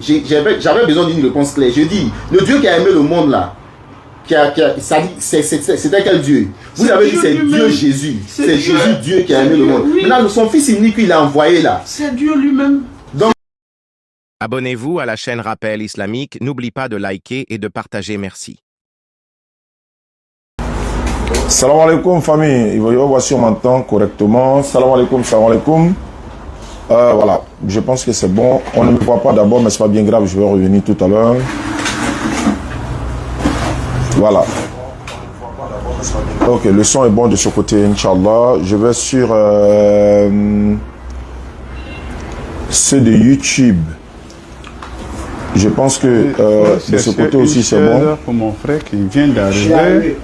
J'avais besoin d'une réponse claire. Je dis, le Dieu qui a aimé le monde là, c'était quel Dieu? Vous avez dit c'est Dieu Jésus. C'est Jésus Dieu qui a aimé le monde. Oui. Maintenant, son fils unique, il a envoyé là. C'est Dieu lui-même. Abonnez-vous à la chaîne Rappel Islamique. N'oublie pas de liker et de partager. Merci. Salam alaikum famille, il va y voir si on m'entend correctement. Salam alaikum, salam alaikum. Voilà, je pense que c'est bon. On ne me voit pas d'abord, mais c'est pas bien grave, je vais revenir tout à l'heure. Voilà. Ok, le son est bon de ce côté, Inch'Allah. Je vais sur ceux de YouTube. Je pense que de ce côté aussi c'est bon. Pour mon frère qui vient d'arriver.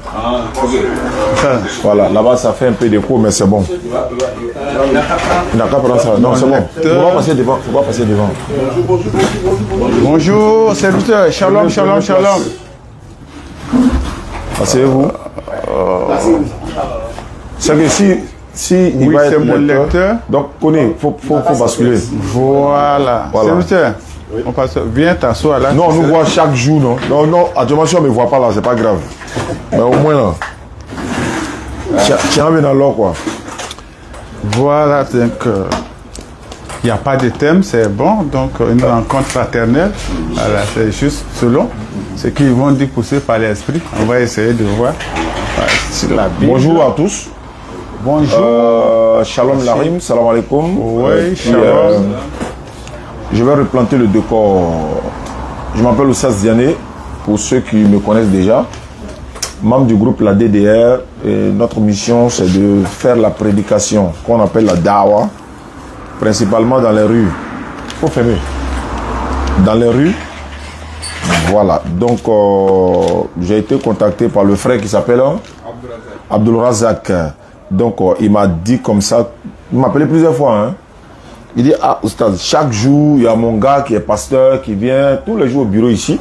Voilà, là-bas ça fait un peu d'écho, mais c'est bon. Il n'a qu'à prendre ça. Non, c'est bon. Il faut pas passer devant. Faut pas passer devant. Bonjour, serviteur. Shalom, shalom, shalom. Asseyez-vous. C'est que si il Oui, va c'est être mon lecteur. donc connais, faut basculer. Voilà. Voilà. Serviteur, on passe. Viens t'asseoir là. Non, on nous voit chaque jour, non. Non, actuellement si on ne me voit pas là, c'est pas grave. Mais au moins là. Tiens, dans l'or quoi. Voilà, donc il n'y a pas de thème, c'est bon. Donc une rencontre fraternelle, voilà, c'est juste selon ce qu'ils vont dire poussé par l'esprit. On va essayer de voir sur la Bible. Bonjour à tous. Bonjour. Shalom Larim, salam alaikum. Oui, Puis, shalom. je vais replanter le décor. Je m'appelle Oussas Diané, pour ceux qui me connaissent déjà. Membre du groupe La DDR. Et notre mission, c'est de faire la prédication qu'on appelle la Dawa, principalement dans les rues. Faut fermer. Dans les rues. Voilà. Donc, j'ai été contacté par le frère qui s'appelle Abdul Razak. Donc, il m'a dit comme ça, il m'a appelé plusieurs fois. Hein. Il dit, ah, Oustaz, chaque jour, il y a mon gars qui est pasteur, qui vient tous les jours au bureau ici,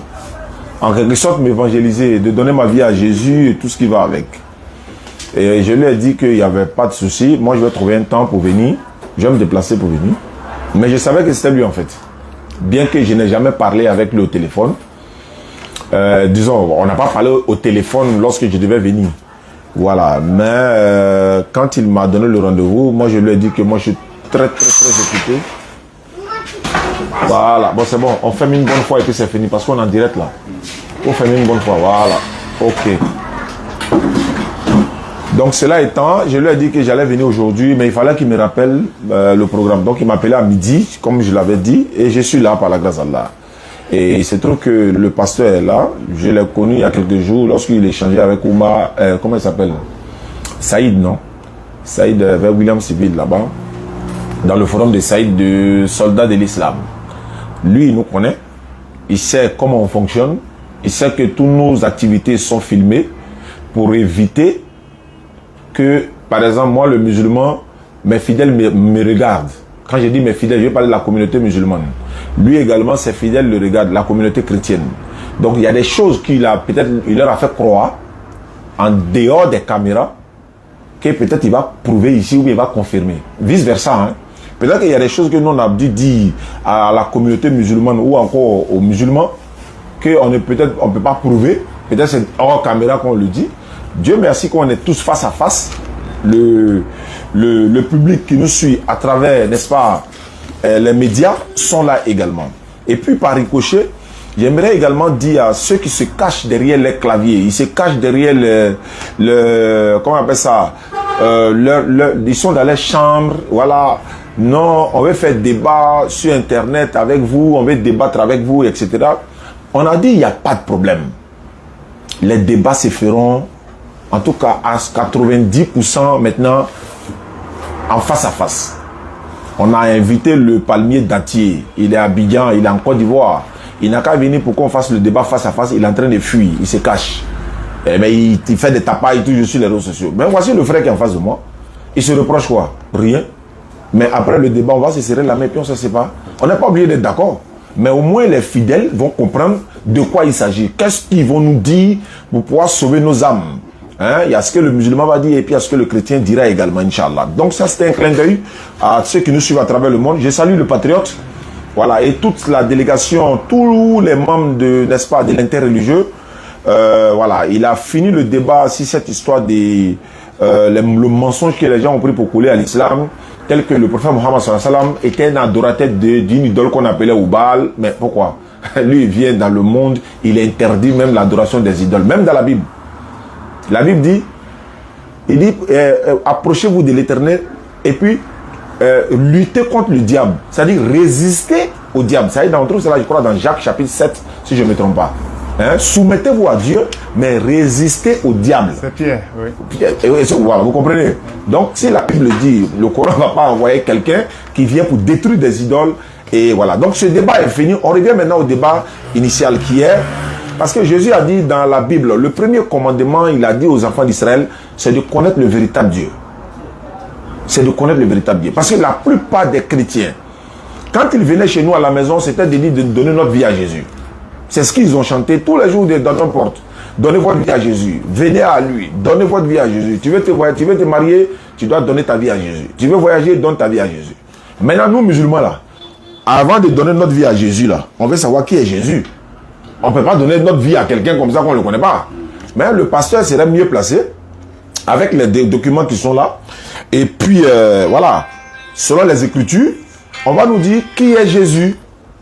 en quelque sorte m'évangéliser, de donner ma vie à Jésus et tout ce qui va avec. Et je lui ai dit qu'il n'y avait pas de souci. Moi, je vais trouver un temps pour venir. Je vais me déplacer pour venir. Mais je savais que c'était lui, en fait. Bien que je n'ai jamais parlé avec lui au téléphone. Disons, on n'a pas parlé au téléphone lorsque je devais venir. Voilà. Mais quand il m'a donné le rendez-vous, moi, je lui ai dit que moi, je suis très occupé. Voilà. Bon, c'est bon. On ferme une bonne fois et puis c'est fini parce qu'on est en direct là. On ferme une bonne fois. Voilà. Ok. Donc, cela étant, je lui ai dit que j'allais venir aujourd'hui, mais il fallait qu'il me rappelle le programme. Donc, il m'appelait à midi, comme je l'avais dit, et je suis là par la grâce d'Allah. Et il se trouve que le pasteur est là. Je l'ai connu il y a quelques jours lorsqu'il échangeait avec Oumar, comment il s'appelle? Saïd, non? Saïd vers William Civil là-bas, dans le forum de Saïd de soldats de l'islam. Lui, il nous connaît, il sait comment on fonctionne, il sait que toutes nos activités sont filmées pour éviter que, par exemple, moi, le musulman, mes fidèles me regardent. Quand je dis mes fidèles, je vais parler de la communauté musulmane. Lui également, ses fidèles le regardent, la communauté chrétienne. Donc, il y a des choses qu'il a, peut-être, il leur a fait croire, en dehors des caméras, que peut-être il va prouver ici ou bien il va confirmer. Vice-versa, hein. Peut-être qu'il y a des choses que nous, on a dû dire à la communauté musulmane ou encore aux musulmans, qu'on ne peut-être, on peut pas prouver. Peut-être c'est hors caméra qu'on le dit. Dieu merci qu'on est tous face à face. Le public qui nous suit à travers, n'est-ce pas, les médias sont là également. Et puis par ricochet, j'aimerais également dire à ceux qui se cachent derrière les claviers, ils se cachent derrière comment on appelle ça, ils sont dans les chambres, voilà. Non, on veut faire débat sur Internet avec vous, on veut débattre avec vous, etc. On a dit il n'y a pas de problème. Les débats se feront, en tout cas à 90% maintenant, en face à face. On a invité le palmier d'Atier. Il est à Abidjan, il est en Côte d'Ivoire. Il n'a qu'à venir pour qu'on fasse le débat face à face. Il est en train de fuir, il se cache. Mais il fait des tapailles toujours sur les réseaux sociaux. Mais voici le frère qui est en face de moi. Il se reproche quoi? Rien. Mais après le débat, on va se serrer la main et puis on se sépare. On n'est pas obligé d'être d'accord. Mais au moins les fidèles vont comprendre de quoi il s'agit. Qu'est-ce qu'ils vont nous dire pour pouvoir sauver nos âmes. Hein? Il y a ce que le musulman va dire et puis il y a ce que le chrétien dira également, Inch'Allah. Donc ça, c'était un clin d'œil à ceux qui nous suivent à travers le monde. Je salue le patriote voilà, et toute la délégation, tous les membres de, n'est-ce pas, de l'interreligieux, voilà, il a fini le débat sur cette histoire des le mensonge que les gens ont pris pour coller à l'islam, tel que le prophète Mohammed sallallahu alayhi wa sallam était un adorateur d'une idole qu'on appelait Oubal. Mais pourquoi? Lui, il vient dans le monde, il interdit même l'adoration des idoles, même dans la Bible. La Bible dit, il dit, approchez-vous de l'Éternel et puis luttez contre le diable, c'est-à-dire résister au diable. Ça y est, on trouve cela, je crois, dans Jacques chapitre 7, si je ne me trompe pas. Hein? Soumettez-vous à Dieu, mais résistez au diable. C'est Pierre, oui. Voilà, vous comprenez? Donc, si la Bible dit, le Coran ne va pas envoyer quelqu'un qui vient pour détruire des idoles. Et voilà. Donc, ce débat est fini. On revient maintenant au débat initial qui est, parce que Jésus a dit dans la Bible, le premier commandement, il a dit aux enfants d'Israël, c'est de connaître le véritable Dieu. C'est de connaître le véritable Dieu. Parce que la plupart des chrétiens, quand ils venaient chez nous à la maison, c'était de dire de donner notre vie à Jésus. C'est ce qu'ils ont chanté tous les jours dans notre porte. Donnez votre vie à Jésus. Venez à lui. Donnez votre vie à Jésus. Tu veux te marier, tu dois donner ta vie à Jésus. Tu veux voyager, donne ta vie à Jésus. Maintenant, nous, musulmans, là, avant de donner notre vie à Jésus, là, on veut savoir qui est Jésus. On ne peut pas donner notre vie à quelqu'un comme ça qu'on ne le connaît pas. Mais le pasteur serait mieux placé avec les documents qui sont là. Et puis, voilà, selon les Écritures, on va nous dire qui est Jésus.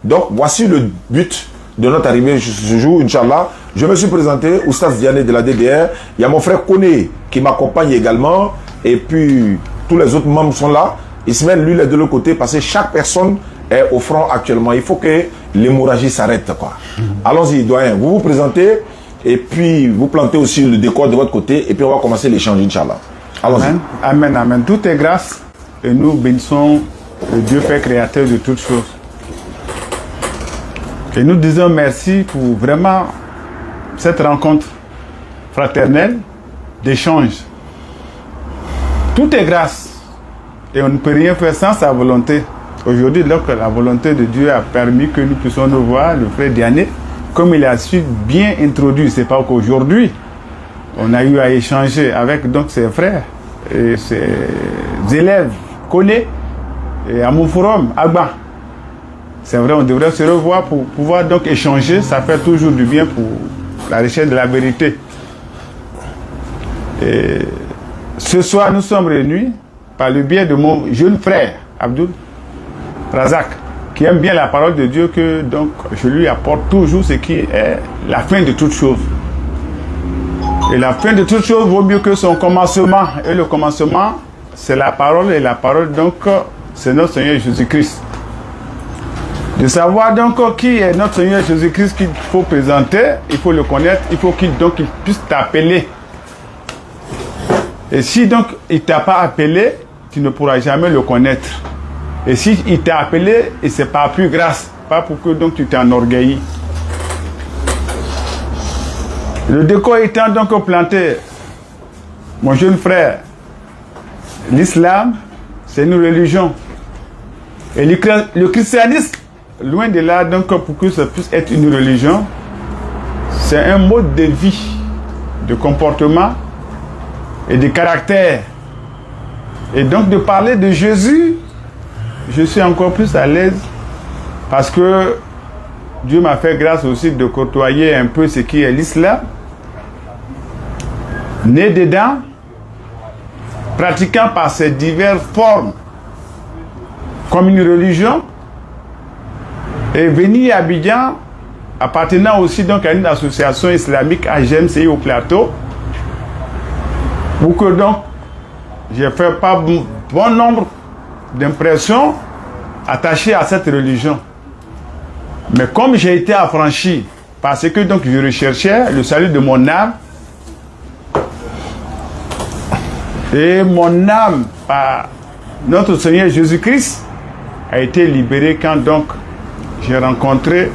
Donc, voici le but de notre arrivée ce jour, Inch'Allah. Je me suis présenté, Oustaz Diané de la DDR. Il y a mon frère Koné qui m'accompagne également. Et puis, tous les autres membres sont là. Ismaël, lui, il est de l'autre côté parce que chaque personne est au front actuellement. Il faut que l'hémorragie s'arrête, quoi. Allons-y, doyen. Vous vous présentez et puis vous plantez aussi le décor de votre côté et puis on va commencer l'échange, Inch'Allah. Allons-y. Amen, amen, amen. Tout est grâce et nous bénissons le Dieu Père créateur de toutes choses. Et nous disons merci pour vraiment cette rencontre fraternelle d'échange. Tout est grâce et on ne peut rien faire sans sa volonté. Aujourd'hui, donc, la volonté de Dieu a permis que nous puissions nous voir, le frère Diané, comme il a su bien introduire. C'est pas qu'aujourd'hui, on a eu à échanger avec donc ses frères et ses élèves collés et à mon forum, Agba. C'est vrai, on devrait se revoir pour pouvoir donc échanger. Ça fait toujours du bien pour la recherche de la vérité. Et ce soir, nous sommes réunis par le biais de mon jeune frère, Abdul Razak, qui aime bien la parole de Dieu, que donc je lui apporte toujours ce qui est la fin de toute chose. Et la fin de toute chose vaut mieux que son commencement. Et le commencement, c'est la parole, et la parole, donc, c'est notre Seigneur Jésus-Christ. De savoir donc qui est notre Seigneur Jésus-Christ qu'il faut présenter, il faut le connaître, il faut qu'il puisse t'appeler. Et si donc il ne t'a pas appelé, tu ne pourras jamais le connaître. Et si il t'a appelé, et c'est pas plus grâce, pas pour que donc tu t'enorgueillis. Le décor étant donc planté, mon jeune frère, l'islam, c'est une religion. Et le christianisme, loin de là, donc pour que ça puisse être une religion, c'est un mode de vie, de comportement et de caractère. Et donc de parler de Jésus, je suis encore plus à l'aise parce que Dieu m'a fait grâce aussi de côtoyer un peu ce qui est l'islam, né dedans, pratiquant par ses diverses formes comme une religion, et venir à Abidjan, appartenant aussi donc à une association islamique à GMCI au plateau, pour que donc j'ai fait pas bon nombre d'impressions attachées à cette religion. Mais comme j'ai été affranchi parce que donc je recherchais le salut de mon âme, et mon âme par notre Seigneur Jésus-Christ a été libérée quand donc j'ai rencontré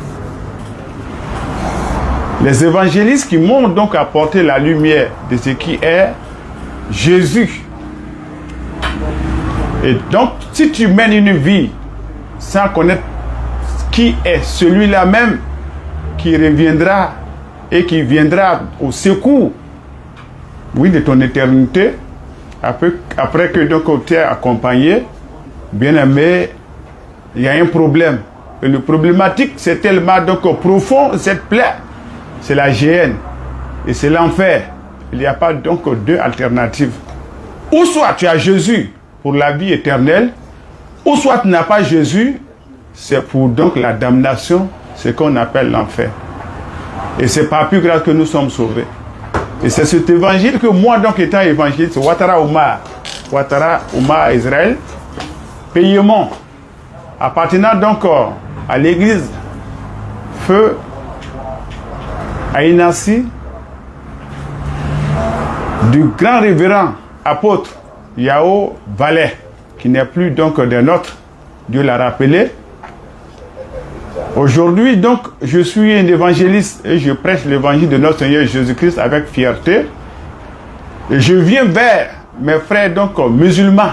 les évangélistes qui m'ont donc apporté la lumière de ce qui est Jésus. Et donc, si tu mènes une vie sans connaître qui est celui-là même qui reviendra et qui viendra au secours, oui, de ton éternité, après que donc tu es accompagné, bien aimé, il y a un problème. Et le problématique, c'est tellement donc profond, cette plaie, c'est la géhenne et c'est l'enfer. Il n'y a pas donc deux alternatives. Ou soit tu as Jésus pour la vie éternelle, ou soit tu n'as pas Jésus, c'est pour donc la damnation, ce qu'on appelle l'enfer. Et c'est par plus grâce que nous sommes sauvés. Et c'est cet évangile que moi, donc étant évangéliste, Ouattara Oumar Israël, payement, appartenant donc à l'église Feu Aïnassi, du grand révérend apôtre Yao Valet, qui n'est plus donc des nôtres, Dieu l'a rappelé. Aujourd'hui, donc, je suis un évangéliste et je prêche l'évangile de notre Seigneur Jésus-Christ avec fierté. Et je viens vers mes frères donc musulmans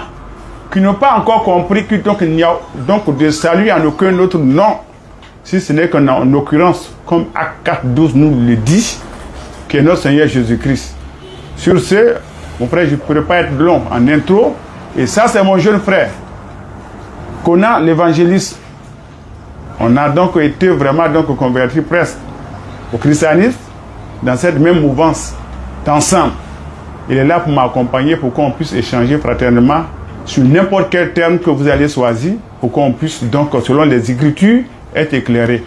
qui n'ont pas encore compris que donc il n'y a donc de salut en aucun autre nom, si ce n'est qu'en occurrence, comme Acte 4:12 nous le dit, que notre Seigneur Jésus-Christ. Sur ce, mon frère, je ne pourrais pas être long en intro. Et ça, c'est mon jeune frère, qu'on a l'évangéliste. On a donc été vraiment donc convertis presque au christianisme dans cette même mouvance d'ensemble. Il est là pour m'accompagner, pour qu'on puisse échanger fraternellement sur n'importe quel terme que vous allez choisir, pour qu'on puisse donc, selon les Écritures, être éclairé.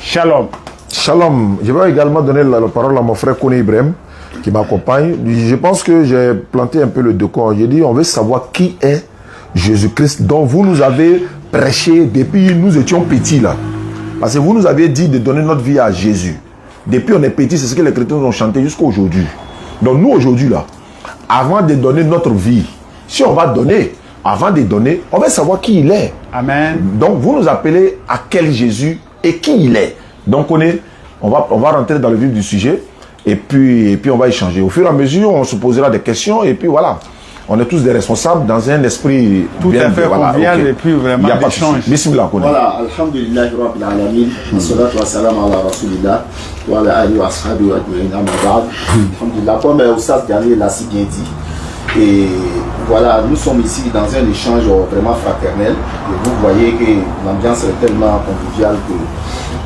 Shalom. Shalom. Je vais également donner la parole à mon frère Kone Ibrahim, qui m'accompagne. Je pense que j'ai planté un peu le décor. J'ai dit, on veut savoir qui est Jésus-Christ dont vous nous avez prêché depuis nous étions petits là. Parce que vous nous avez dit de donner notre vie à Jésus. Depuis on est petit, c'est ce que les chrétiens ont chanté jusqu'à aujourd'hui. Donc nous aujourd'hui là, avant de donner notre vie, si on va donner, avant de donner, on va savoir qui il est. Amen. Donc vous nous appelez à quel Jésus et qui il est. Donc on va rentrer dans le vif du sujet et puis on va échanger. Au fur et à mesure, on se posera des questions et puis voilà. On est tous des responsables dans un esprit tout à fait convivial, okay. Et puis vraiment d'échange. Bismillah. Voilà, alhamdulillah rabbil alamin, wassalatu wassalamu ala rasulillah wa ala alihi wa ashabihi ajma'in amma ba'd. Alhamdulillah, comme Oustaz Gani l'a si bien dit. Et voilà, nous sommes ici dans un échange vraiment fraternel. Et vous voyez que l'ambiance est tellement conviviale que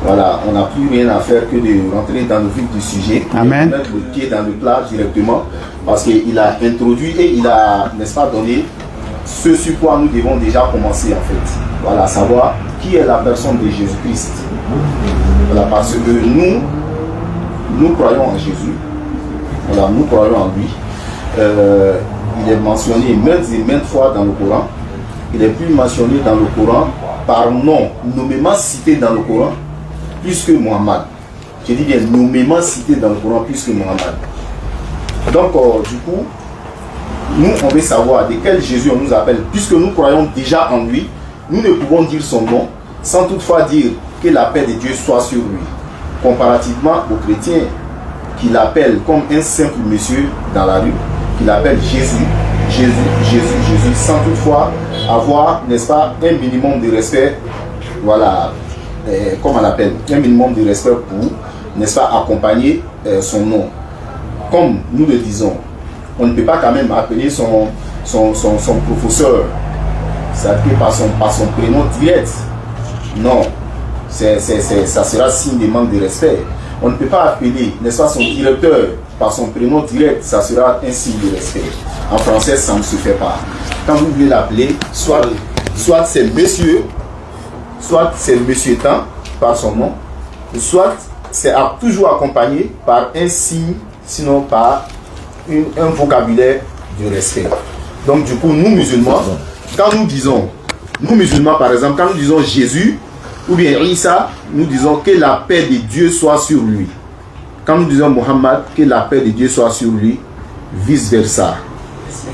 voilà, on n'a plus rien à faire que de rentrer dans le vif du sujet. Amen. Mettre le pied dans le plat directement. Parce qu'il a introduit et il a, n'est-ce pas, donné ce sur quoi nous devons déjà commencer en fait. Voilà, savoir qui est la personne de Jésus-Christ. Voilà, parce que nous croyons en Jésus. Voilà, nous croyons en lui. Il est mentionné maintes et maintes fois dans le Coran. Il est plus mentionné dans le Coran par nom, nommément cité dans le Coran, plus que Muhammad. Je dis bien nommément cité dans le Coran plus que Muhammad. Donc, du coup, nous, on veut savoir de quel Jésus on nous appelle. Puisque nous croyons déjà en lui, nous ne pouvons dire son nom sans toutefois dire que la paix de Dieu soit sur lui. Comparativement aux chrétiens qui l'appellent comme un simple monsieur dans la rue, qui l'appellent Jésus, sans toutefois avoir, n'est-ce pas, un minimum de respect, voilà, comme on l'appelle, un minimum de respect pour, n'est-ce pas, accompagner son nom. Comme nous le disons, on ne peut pas quand même appeler son professeur, c'est-à-dire par son prénom direct. Non, ça sera signe de manque de respect. On ne peut pas appeler, n'est-ce pas, son directeur par son prénom direct, ça sera un signe de respect. En français, ça ne se fait pas. Quand vous voulez l'appeler, soit c'est monsieur, soit c'est monsieur tant par son nom, soit c'est toujours accompagné par un signe, sinon par un vocabulaire de respect. Donc du coup, nous musulmans, quand nous disons, nous musulmans par exemple, quand nous disons Jésus ou bien Isa, nous disons que la paix de Dieu soit sur lui. Quand nous disons Mohammed, que la paix de Dieu soit sur lui, vice versa.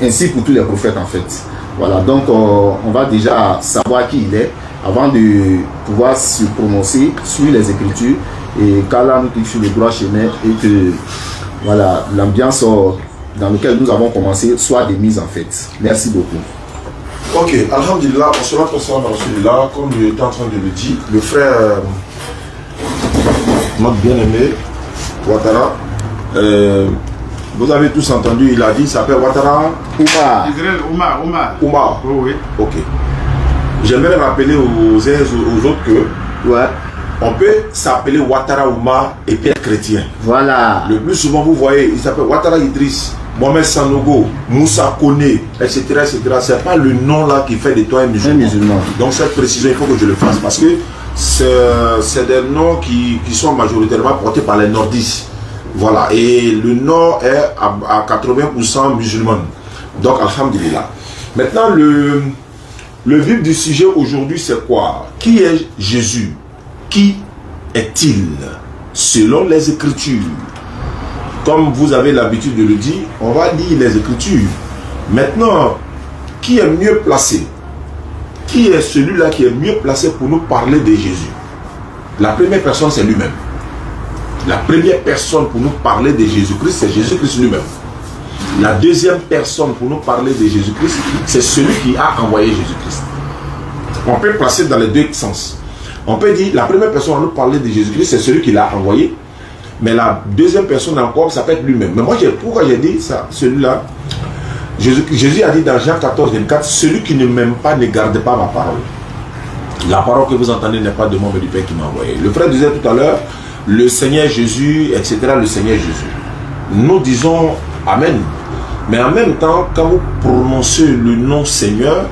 Ainsi pour tous les prophètes en fait. Voilà, donc on va déjà savoir qui il est avant de pouvoir se prononcer sur les Écritures et qu'Allah nous clique sur le droit chemin et que voilà, l'ambiance dans laquelle nous avons commencé soit démise en fait. Merci beaucoup. Ok, alhamdulillah, on se retrouve dans celui-là, comme il était en train de le dire, le frère notre bien-aimé Ouattara, vous avez tous entendu, il a dit, il s'appelle Ouattara Oumar. Israël Oumar. Oumar. Oh, oui. Ok. J'aimerais rappeler aux uns et aux autres que Ouais. On peut s'appeler Ouattara Oumar et Pierre Chrétien. Voilà. Le plus souvent, vous voyez, il s'appelle Ouattara Idriss, Mohamed Sanogo, Moussa Kone, etc. etc. Ce n'est pas le nom là qui fait de toi un musulman. Donc cette précision, il faut que je le fasse parce que c'est des noms qui sont majoritairement portés par les nordistes. Voilà. Et le nord est à 80% musulman. Donc, alhamdulillah. Maintenant, le vif du sujet aujourd'hui, c'est quoi? Qui est Jésus? Qui est-il selon les Écritures? Comme vous avez l'habitude de le dire, on va lire les Écritures. Maintenant, qui est mieux placé? Qui est celui-là qui est mieux placé pour nous parler de Jésus? La première personne, c'est lui-même. La première personne pour nous parler de Jésus-Christ, c'est Jésus-Christ lui-même. La deuxième personne pour nous parler de Jésus-Christ, c'est celui qui a envoyé Jésus-Christ. On peut placer dans les deux sens. On peut dire, la première personne à nous parler de Jésus-Christ, c'est celui qui l'a envoyé. Mais la deuxième personne encore, ça peut être lui-même. Mais moi, pourquoi j'ai dit ça, celui-là? Jésus a dit dans Jean 14, 24, celui qui ne m'aime pas ne garde pas ma parole. La parole que vous entendez n'est pas de moi, mais du Père qui m'a envoyé. Le frère disait tout à l'heure, le Seigneur Jésus, etc., le Seigneur Jésus. Nous disons Amen. Mais en même temps, quand vous prononcez le nom Seigneur,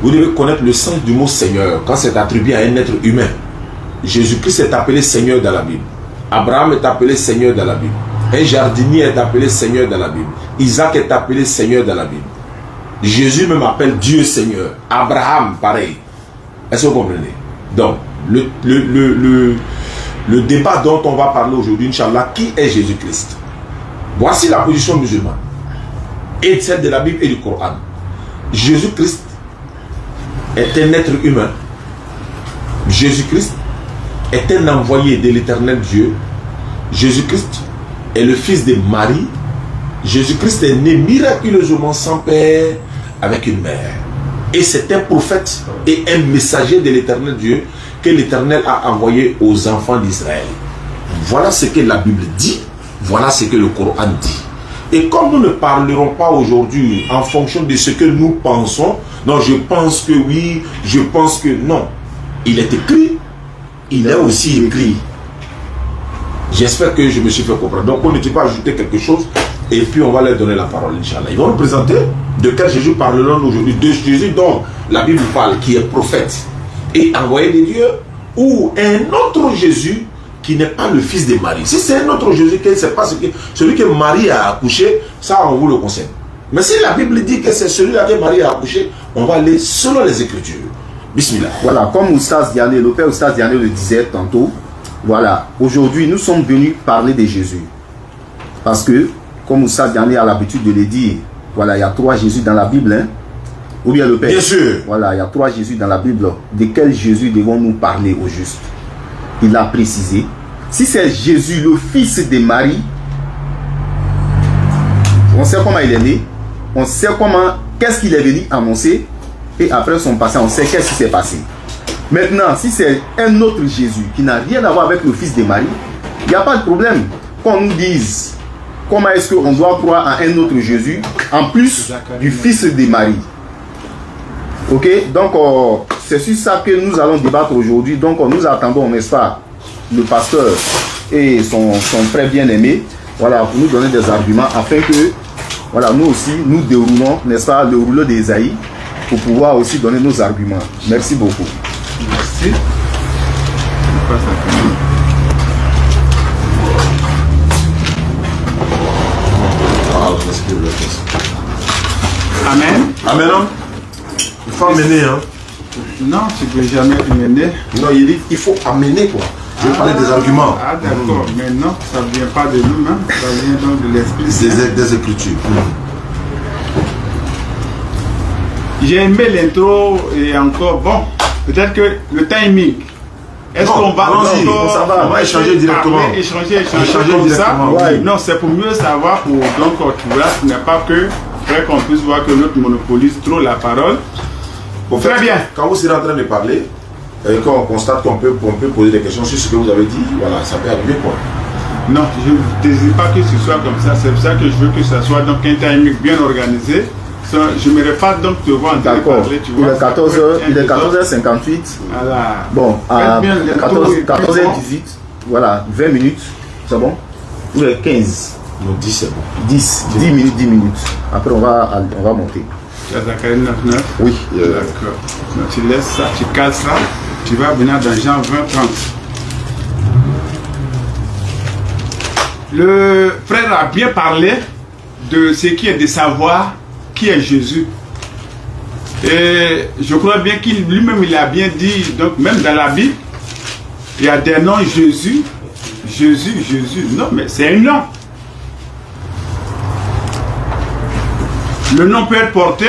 vous devez connaître le sens du mot Seigneur, quand c'est attribué à un être humain. Jésus-Christ est appelé Seigneur dans la Bible. Abraham est appelé Seigneur dans la Bible. Un jardinier est appelé Seigneur dans la Bible. Isaac est appelé Seigneur dans la Bible. Jésus même appelle Dieu Seigneur. Abraham, pareil. Est-ce que vous comprenez? Donc, le débat dont on va parler aujourd'hui, Inch'Allah, qui est Jésus-Christ? Voici la position musulmane. Et celle de la Bible et du Coran. Jésus-Christ est un être humain. Jésus-Christ est un envoyé de l'éternel Dieu. Jésus-Christ est le fils de Marie. Jésus-Christ est né miraculeusement sans père avec une mère. Et c'est un prophète et un messager de l'éternel Dieu que l'éternel a envoyé aux enfants d'Israël. Voilà ce que la Bible dit. Voilà ce que le Coran dit. Et comme nous ne parlerons pas aujourd'hui en fonction de ce que nous pensons, non, je pense que oui, je pense que non. Il est écrit, il est aussi écrit. J'espère que je me suis fait comprendre. Donc on ne peut pas ajouter quelque chose et puis on va leur donner la parole, Inch'Allah. Ils vont nous présenter de quel Jésus parlerons aujourd'hui. De Jésus dont la Bible parle, qui est prophète et envoyé de Dieu, ou un autre Jésus qui n'est pas le fils de Marie. Si c'est un autre Jésus, c'est pas celui que Marie a accouché, ça on vous le conseille. Mais si la Bible dit que c'est celui-là que Marie a accouché, on va aller selon les Écritures. Bismillah. Voilà, comme Oustaz Diané, le père Oustaz Diané le disait tantôt, voilà, aujourd'hui nous sommes venus parler de Jésus. Parce que, comme Oustaz Diané a l'habitude de le dire, voilà, il y a 3 Jésus dans la Bible, hein? Ou bien le père? Bien sûr. Voilà, il y a 3 Jésus dans la Bible. De quel Jésus devons-nous parler au juste? Il a précisé. Si c'est Jésus, le fils de Marie, on sait comment il est né, on sait comment, qu'est-ce qu'il est venu annoncer, et après son passé, on sait qu'est-ce qui s'est passé. Maintenant, si c'est un autre Jésus qui n'a rien à voir avec le fils de Marie, il n'y a pas de problème. Qu'on nous dise comment est-ce qu'on doit croire à un autre Jésus, en plus du fils de Marie. Ok, donc c'est sur ça que nous allons débattre aujourd'hui. Donc nous attendons, n'est-ce pas, le pasteur et son frère bien-aimé, voilà, pour nous donner des arguments afin que, voilà, nous aussi, nous déroulons, n'est-ce pas, le rouleau d'Ésaïe pour pouvoir aussi donner nos arguments. Merci beaucoup. Merci. Amen. Amen. Il faut amener, hein. Non, tu ne peux jamais amener. Non, il dit il faut amener, quoi. Je vais parler des arguments. Ah, d'accord. Mais non, ça ne vient pas de nous-mêmes. Ça vient donc de l'Esprit. Des Écritures. J'ai aimé l'intro et encore, bon, peut-être que le timing. Est-ce qu'on va on va échanger directement. Échanger comme directement. Ça. Ouais. Non, c'est pour mieux savoir, pour donc tu vois, ce n'est pas que après qu'on puisse voir que l'autre monopolise trop la parole. Bon, très bien. Quand vous serez en train de parler, et quand on constate qu'on peut poser des questions sur ce que vous avez dit, voilà, ça peut arriver, quoi. Non, je ne désire pas que ce soit comme ça. C'est pour ça que je veux que ce soit donc un timing bien organisé. je ne m'aurais pas donc te voir en train de D'accord. parler, tu Il vois. est 14h58. Voilà. Bon, à Faites bien les 14h18, voilà, 20 minutes, c'est bon? Ou les 15? Non, 10 c'est bon. 10 minutes, 10 minutes. Après, on va monter. Tu as Zacharie 9:9. Oui. D'accord. Donc, tu laisses ça, tu cales ça, tu vas venir dans Jean 20:30. Le frère a bien parlé de ce qui est de savoir qui est Jésus. Et je crois bien qu'il lui-même il a bien dit, donc même dans la Bible, il y a des noms Jésus. Non, mais c'est un nom. Le nom peut être porté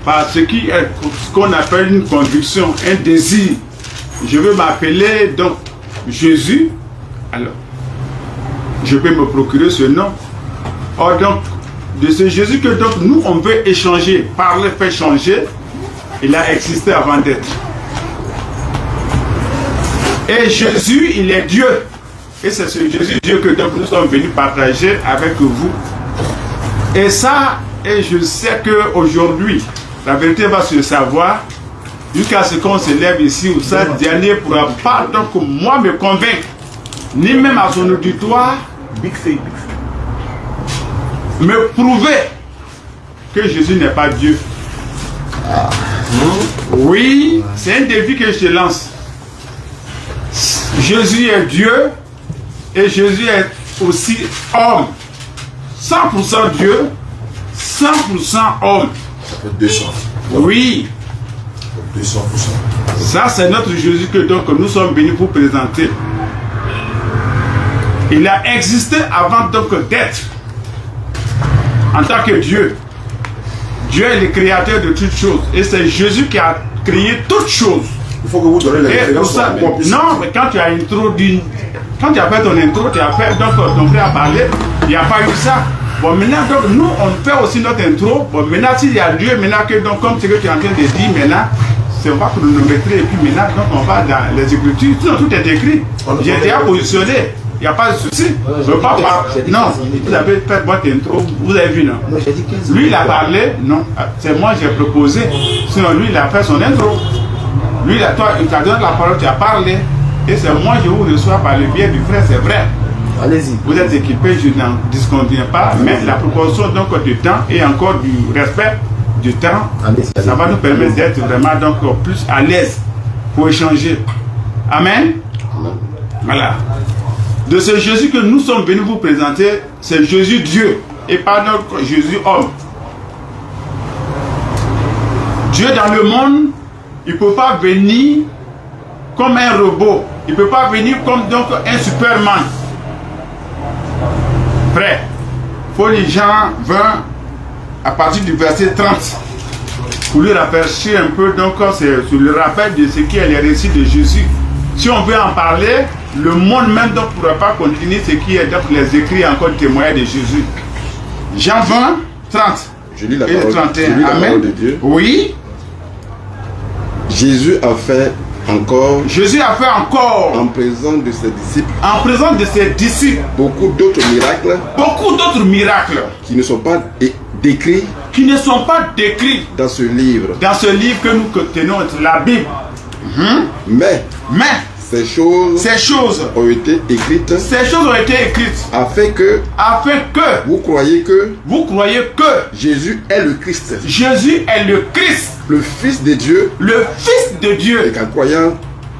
par ce qu'on appelle une conviction, un désir. Je veux m'appeler donc Jésus. Alors, je peux me procurer ce nom. Or donc, de ce Jésus que donc nous on veut échanger, parler, faire changer, il a existé avant d'être. Et Jésus, il est Dieu. Et c'est ce Jésus Dieu que donc nous sommes venus partager avec vous. Et ça, et je sais qu'aujourd'hui, la vérité va se savoir jusqu'à ce qu'on se lève ici où ça dernier ne pourra pas donc moi me convaincre, ni même à son auditoire, me prouver que Jésus n'est pas Dieu. Oui, c'est un défi que je te lance. Jésus est Dieu et Jésus est aussi homme. 100% Dieu, 100% homme. Ça fait 200. Oui. 200%. Ça, c'est notre Jésus que donc nous sommes venus vous présenter. Il a existé avant donc d'être. En tant que Dieu. Dieu est le créateur de toutes choses. Et c'est Jésus qui a créé toutes choses. Il faut que vous donnez les références. Non, mais quand tu as introduit, quand tu as fait ton intro, tu as fait donc ton frère a parlé, il n'y a pas eu ça. Bon, maintenant, donc, nous, on fait aussi notre intro. Bon, maintenant, s'il y a Dieu, maintenant que, donc, comme ce que tu es en train de dire, maintenant, c'est on va chronométrer, et puis maintenant, donc, on va dans les Écritures. Sinon, tout est écrit. J'ai déjà positionné. Il n'y a pas de souci. Non, vous avez fait votre intro, vous avez vu, non? Lui, il a parlé, non. C'est moi, j'ai proposé. Sinon, lui, il a fait son intro. Lui, toi, il t'a donné la parole, tu as parlé. Et c'est moi, je vous reçois par le biais du frère, c'est vrai. Allez-y. Vous êtes équipés, je n'en disconviens pas, mais la proportion donc du temps et encore du respect du temps, ça va nous permettre d'être vraiment donc plus à l'aise pour échanger. Amen. Voilà. De ce Jésus que nous sommes venus vous présenter, c'est Jésus Dieu et pas notre Jésus homme. Dieu dans le monde, il ne peut pas venir comme un robot. Il ne peut pas venir comme donc un Superman. Frère, faut les gens 20 à partir du verset 30 pour lui rafraîchir un peu donc c'est sur le rappel de ce qui est le récit de Jésus. Si on veut en parler, le monde même ne pourra pas continuer ce qui est donc les écrits encore témoignage de Jésus. Jean 20, 30 Je lis la et parole, 31. je lis la Amen. parole de Dieu. Oui. Jésus a fait encore, Jésus a fait encore, en présence de ses disciples, en présence de ses disciples, beaucoup d'autres miracles beaucoup d'autres miracles qui ne sont pas décrits qui ne sont pas décrits dans ce livre. dans ce livre que nous tenons, la Bible. Mais Mais ces choses ces choses ont été écrites ont été écrites afin que afin que vous croyez que vous croyez que Jésus est le Christ, Jésus est le Christ, le Fils de Dieu, le Fils de et Dieu. qu'en croyant,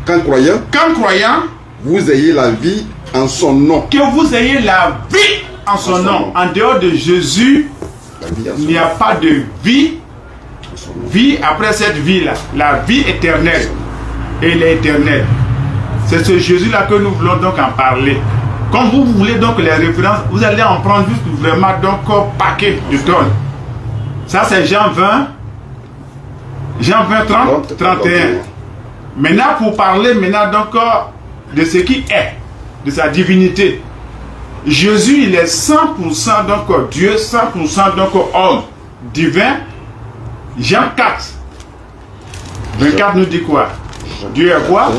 Qu'en croyant, vous ayez la vie en son nom. que vous ayez la vie en son nom. En dehors de Jésus, La vie en son il n'y a nom. pas de vie. Vie après cette vie-là. La vie éternelle. Et il est éternel. C'est ce Jésus-là que nous voulons donc en parler. Comme vous voulez donc les références, vous allez en prendre juste vraiment donc un paquet de tonnes. Ça c'est Jean 20. Jean 20, 30, 31. Maintenant pour parler maintenant donc de ce qui est, de sa divinité. Jésus il est 100% donc Dieu, 100% donc homme divin. Jean 4. 24 nous dit quoi? Dieu est quoi?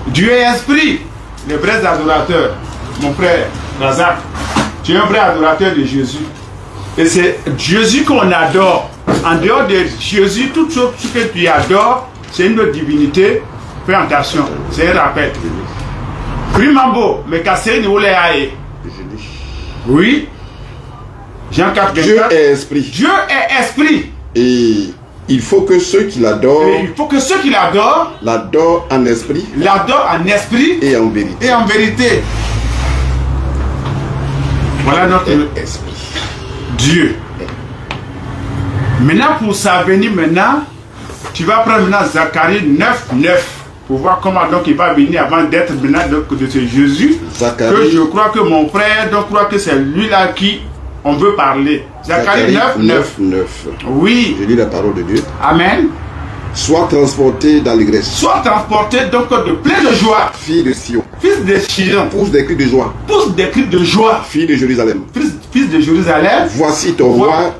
Dieu est esprit. Les vrais adorateurs, mon frère Razak, tu es un vrai adorateur de Jésus. Et c'est Jésus qu'on adore. En dehors de Jésus, tout ce que tu adores, c'est une divinité. Fais attention, c'est un rappel. Primambo, mais cassé ni oulé aïe. Oui. Jean 4, Dieu est esprit. Dieu est esprit. Et il faut que ceux qui l'adorent Et il faut que ceux qui l'adorent l'adorent en esprit l'adorent en esprit et en vérité. et en vérité. Voilà notre Esprit. Dieu. Maintenant, pour sa venue, maintenant, tu vas prendre maintenant Zacharie 9, 9 pour voir comment donc il va venir avant d'être maintenant donc, de ce Jésus. Zacharie. Que je crois que mon frère donc croit que c'est lui-là qui on veut parler. Zacharie 9, 9. 9. Oui. Je lis la parole de Dieu. Amen. Sois transporté d'allégresse. Sois transporté donc de plein de joie. Fille de Sion. Fils de Sion. Pousse des cris de joie. Pousse des cris de joie. Fille de Jérusalem. Fils de Jérusalem. Voici ton roi.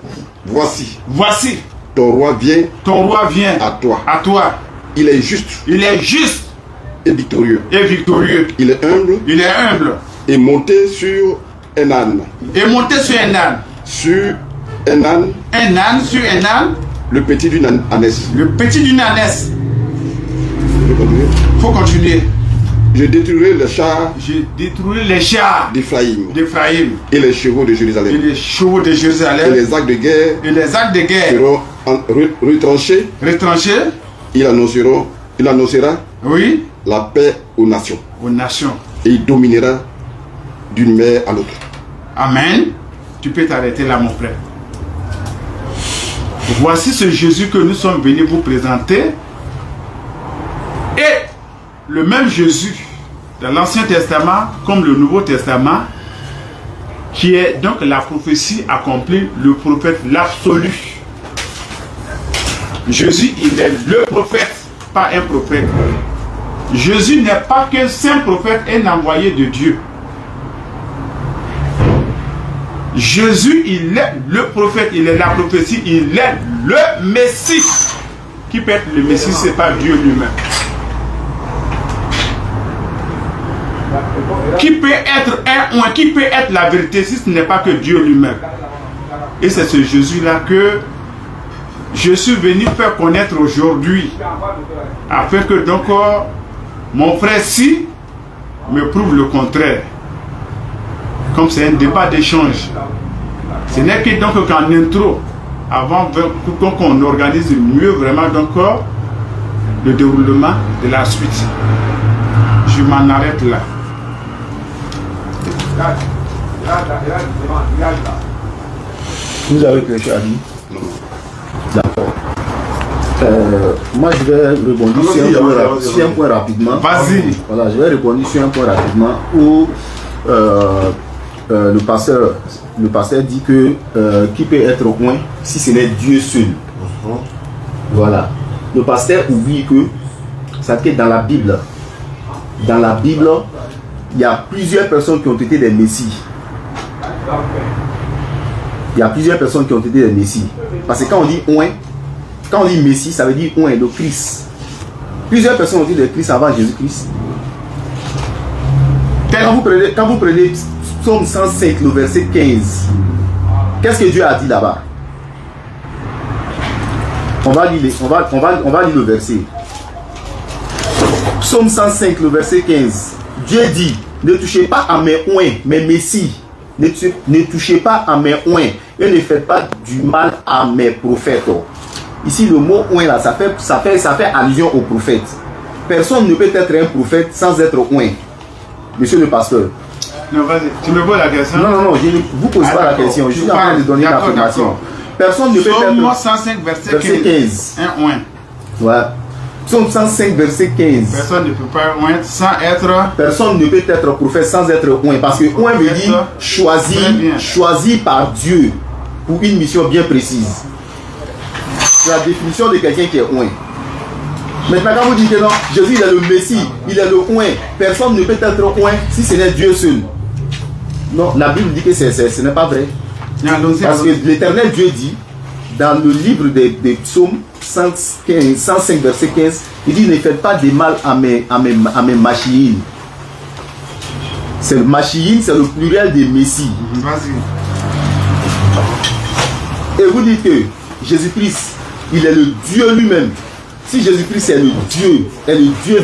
Voici. Voici. Ton roi vient Ton roi vient à toi. à toi. Il est juste Il est juste et victorieux. et victorieux. Il est humble Il est humble. et monté sur un âne. Et monté sur un âne. Sur un âne, Un âne sur un âne. le petit d'une ânesse. Le petit d'une ânesse. Je continue. Faut continuer. Je détruirai le char J'ai détruit les chars d'Éphraïm d'Éphraïm et les chevaux de et Jérusalem. les chevaux de Et Jérusalem les actes de guerre et les actes de guerre seront retranchés. retranchés. Il annoncera Oui, la paix aux nations. aux nations. Et il dominera d'une mer à l'autre. Amen. Tu peux t'arrêter là, mon frère. Voici ce Jésus que nous sommes venus vous présenter. Et le même Jésus, dans l'Ancien Testament comme le Nouveau Testament, qui est donc la prophétie accomplie, le prophète, l'absolu. Jésus, il est le prophète, pas un prophète. Jésus n'est pas qu'un saint prophète, un envoyé de Dieu. Jésus, il est le prophète, il est la prophétie, il est le Messie. Qui peut être le Messie, ce n'est pas Dieu lui-même. Qui peut être un ou qui peut être la vérité si ce n'est pas que Dieu lui-même. Et c'est ce Jésus-là que je suis venu faire connaître aujourd'hui. Afin que donc mon frère si me prouve le contraire. Comme c'est un débat d'échange. Ce n'est que donc qu'en intro, avant qu'on organise mieux vraiment donc le déroulement de la suite. Je m'en arrête là. Vous avez quelque chose à dire? D'accord. Moi, je vais rebondir sur un point rapidement. Vas-y. Voilà, je vais rebondir sur un point rapidement où le pasteur dit que qui peut être loin si ce n'est Dieu seul. Voilà. Le pasteur oublie que ça fait dans la Bible. Dans la Bible, il y a plusieurs personnes qui ont été des messies. Il y a plusieurs personnes qui ont été des messies. Parce que quand on dit oin, quand on dit messie, ça veut dire oin, le Christ. Plusieurs personnes ont été des Christ avant Jésus-Christ. Quand vous prenez Psaume 105, le verset 15, qu'est-ce que Dieu a dit là-bas? On va lire le verset. Psaume 105, le verset 15. Dieu dit, ne touchez pas à mes oins, mes messies. Ne touchez pas à mes oins et ne faites pas du mal à mes prophètes. Ici, le mot oin, là, ça fait allusion aux prophètes. Personne ne peut être un prophète sans être oin. Monsieur le pasteur. Non, vas-y. Tu me poses la question? Non, je ne vous pose pas la question. Je suis en train de donner l'information. Personne ne peut être... Psaume 105, verset 15. Un oin. Ouais. Psaume 105, verset 15. Personne ne peut pas oin sans être... Personne ne peut être prophète sans être oin. Parce que oin veut dire choisi par Dieu pour une mission bien précise. C'est la définition de quelqu'un qui est oin. Maintenant, quand vous dites que non, Jésus il est le Messie, il est le oin, personne ne peut être oin si ce n'est Dieu seul. Non, la Bible dit que ce n'est pas vrai. Parce que l'Éternel Dieu dit, dans le livre des psaumes 105, verset 15, il dit, ne faites pas de mal à mes machéines. C'est le machéine, c'est le pluriel des Messie. Vas-y. et vous dites que Jésus-Christ, il est le Dieu lui-même, si Jésus-Christ est le Dieu,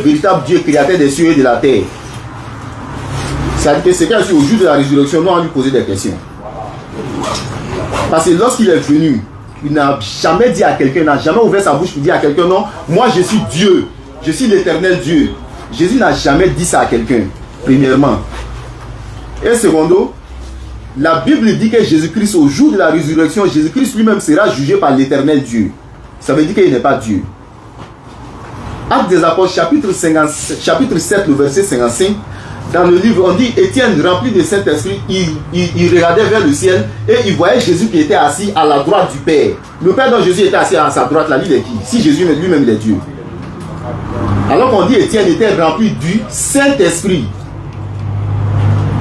véritable Dieu, créateur des cieux et de la terre, ça veut dire que c'est qu'au jour de la résurrection, nous allons lui poser des questions. Parce que lorsqu'il est venu, il n'a jamais dit à quelqu'un, il n'a jamais ouvert sa bouche pour dire à quelqu'un, non, moi je suis Dieu, je suis l'éternel Dieu. Jésus n'a jamais dit ça à quelqu'un, premièrement. Et secondo, la Bible dit que Jésus-Christ, au jour de la résurrection, Jésus-Christ lui-même sera jugé par l'éternel Dieu. Ça veut dire qu'il n'est pas Dieu. Actes des Apôtres, chapitre 7, le verset 55, dans le livre, on dit, Étienne, rempli de Saint-Esprit, il regardait vers le ciel et il voyait Jésus qui était assis à la droite du Père. Le Père dont Jésus était assis à sa droite, là, il est qui? Si Jésus lui-même est Dieu. Alors qu'on dit Étienne était rempli du Saint-Esprit.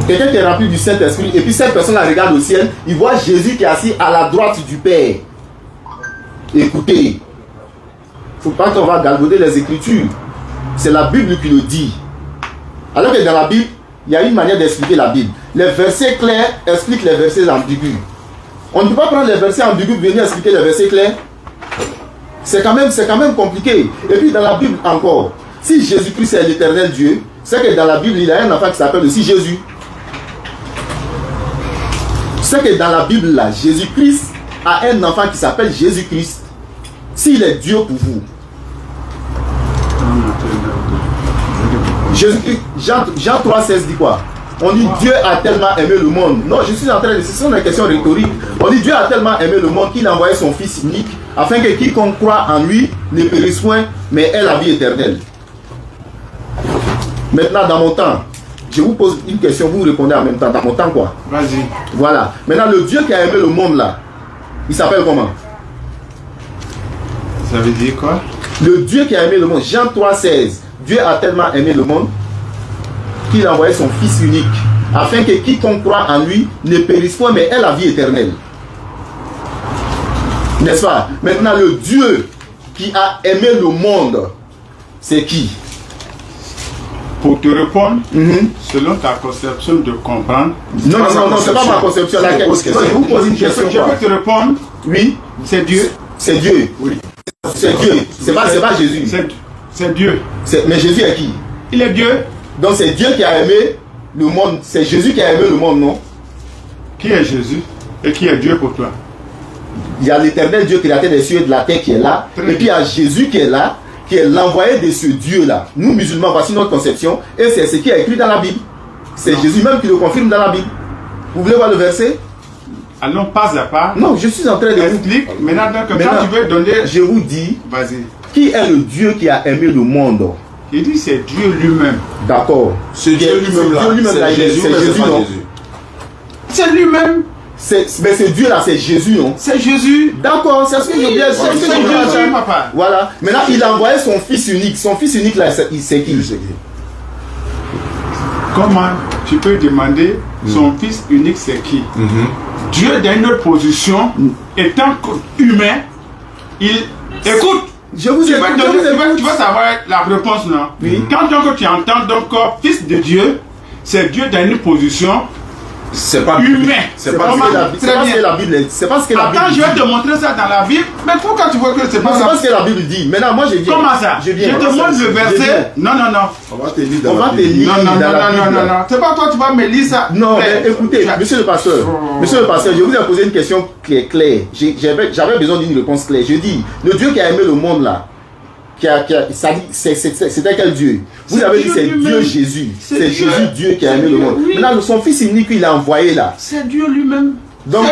Quelqu'un qui est rempli du Saint-Esprit, et puis cette personne-là regarde au ciel, il voit Jésus qui est assis à la droite du Père. Écoutez, il ne faut pas qu'on va galvauder les Écritures. C'est la Bible qui le dit. Alors que dans la Bible, il y a une manière d'expliquer la Bible. Les versets clairs expliquent les versets ambigus. On ne peut pas prendre les versets ambigus et venir expliquer les versets clairs. C'est quand même compliqué. Et puis dans la Bible encore, si Jésus-Christ est l'éternel Dieu, c'est que dans la Bible, il y a un enfant qui s'appelle aussi Jésus. C'est que dans la Bible, là, Jésus-Christ a un enfant qui s'appelle Jésus-Christ. S'il est Dieu pour vous. Jean 3,16 dit quoi? On dit Dieu a tellement aimé le monde. Non, je suis en train de... Ce sont des questions rhétoriques. On dit Dieu a tellement aimé le monde qu'il a envoyé son Fils unique afin que quiconque croit en lui ne périsse point, mais ait la vie éternelle. Maintenant, dans mon temps, je vous pose une question, vous répondez en même temps. Dans mon temps, quoi? Vas-y. Voilà. Maintenant, le Dieu qui a aimé le monde, là, il s'appelle comment? Ça veut dire quoi? Le Dieu qui a aimé le monde, Jean 3,16. Dieu a tellement aimé le monde qu'il a envoyé son Fils unique afin que quiconque croit en lui ne périsse point, mais ait la vie éternelle. N'est-ce pas? Maintenant, le Dieu qui a aimé le monde, c'est qui? Pour te répondre, selon ta conception de comprendre. Non, c'est pas ma conception. Je vous pose une question. Je peux te répondre. Oui. C'est Dieu. C'est Dieu. Oui. C'est Dieu. C'est pas Jésus. C'est Dieu. Mais Jésus est qui? Il est Dieu. Donc c'est Dieu qui a aimé le monde. C'est Jésus qui a aimé le monde, non? Qui est Jésus et qui est Dieu pour toi? Il y a l'éternel Dieu créateur des cieux et de la terre qui est là. Et puis il y a Jésus qui est là, qui est l'envoyé de ce Dieu-là. Nous, musulmans, voici notre conception. Et c'est ce qui est écrit dans la Bible. C'est Jésus même qui le confirme dans la Bible. Vous voulez voir le verset? Allons pas à pas. Non, je suis en train de vous explique. Maintenant, quand tu veux donner... Je vous dis, vas-y. Qui est le Dieu qui a aimé le monde? Il dit c'est Dieu lui-même. D'accord. Ce Dieu lui-même là, c'est Jésus, non? C'est lui-même. Mais ce Dieu là, c'est Jésus, non? C'est Jésus. D'accord, c'est ce que je veux dire. C'est Jésus, papa. Voilà. Maintenant, il a envoyé son Fils unique. Son Fils unique là, c'est qui? Comment tu peux demander son Fils unique, c'est qui? Dieu dans une autre position, étant humain, il écoute. Je vous ai tu vas savoir la réponse, non? Oui. Quand donc tu entends donc Fils de Dieu, c'est Dieu dans une position c'est pas humain. C'est pas ce que la Bible dit. C'est pas ce que la Bible dit. Attends, je vais te montrer ça dans la Bible. Mais pourquoi tu vois que c'est pas ça? C'est pas ce que la Bible dit. Maintenant, moi je viens. Comment ça? Je te montre le verset. Non. On va te lire dans la Bible. Non. C'est pas toi, tu vas me lire ça. Non, mais écoutez, monsieur le pasteur, je vous ai posé une question qui est claire. J'avais besoin d'une réponse claire. Je dis, le Dieu qui a aimé le monde là, c'était quel Dieu? Vous avez dit c'est Dieu Jésus. C'est Jésus Dieu qui a aimé le monde. Maintenant, son Fils unique il a envoyé là. C'est Dieu lui-même. Donc,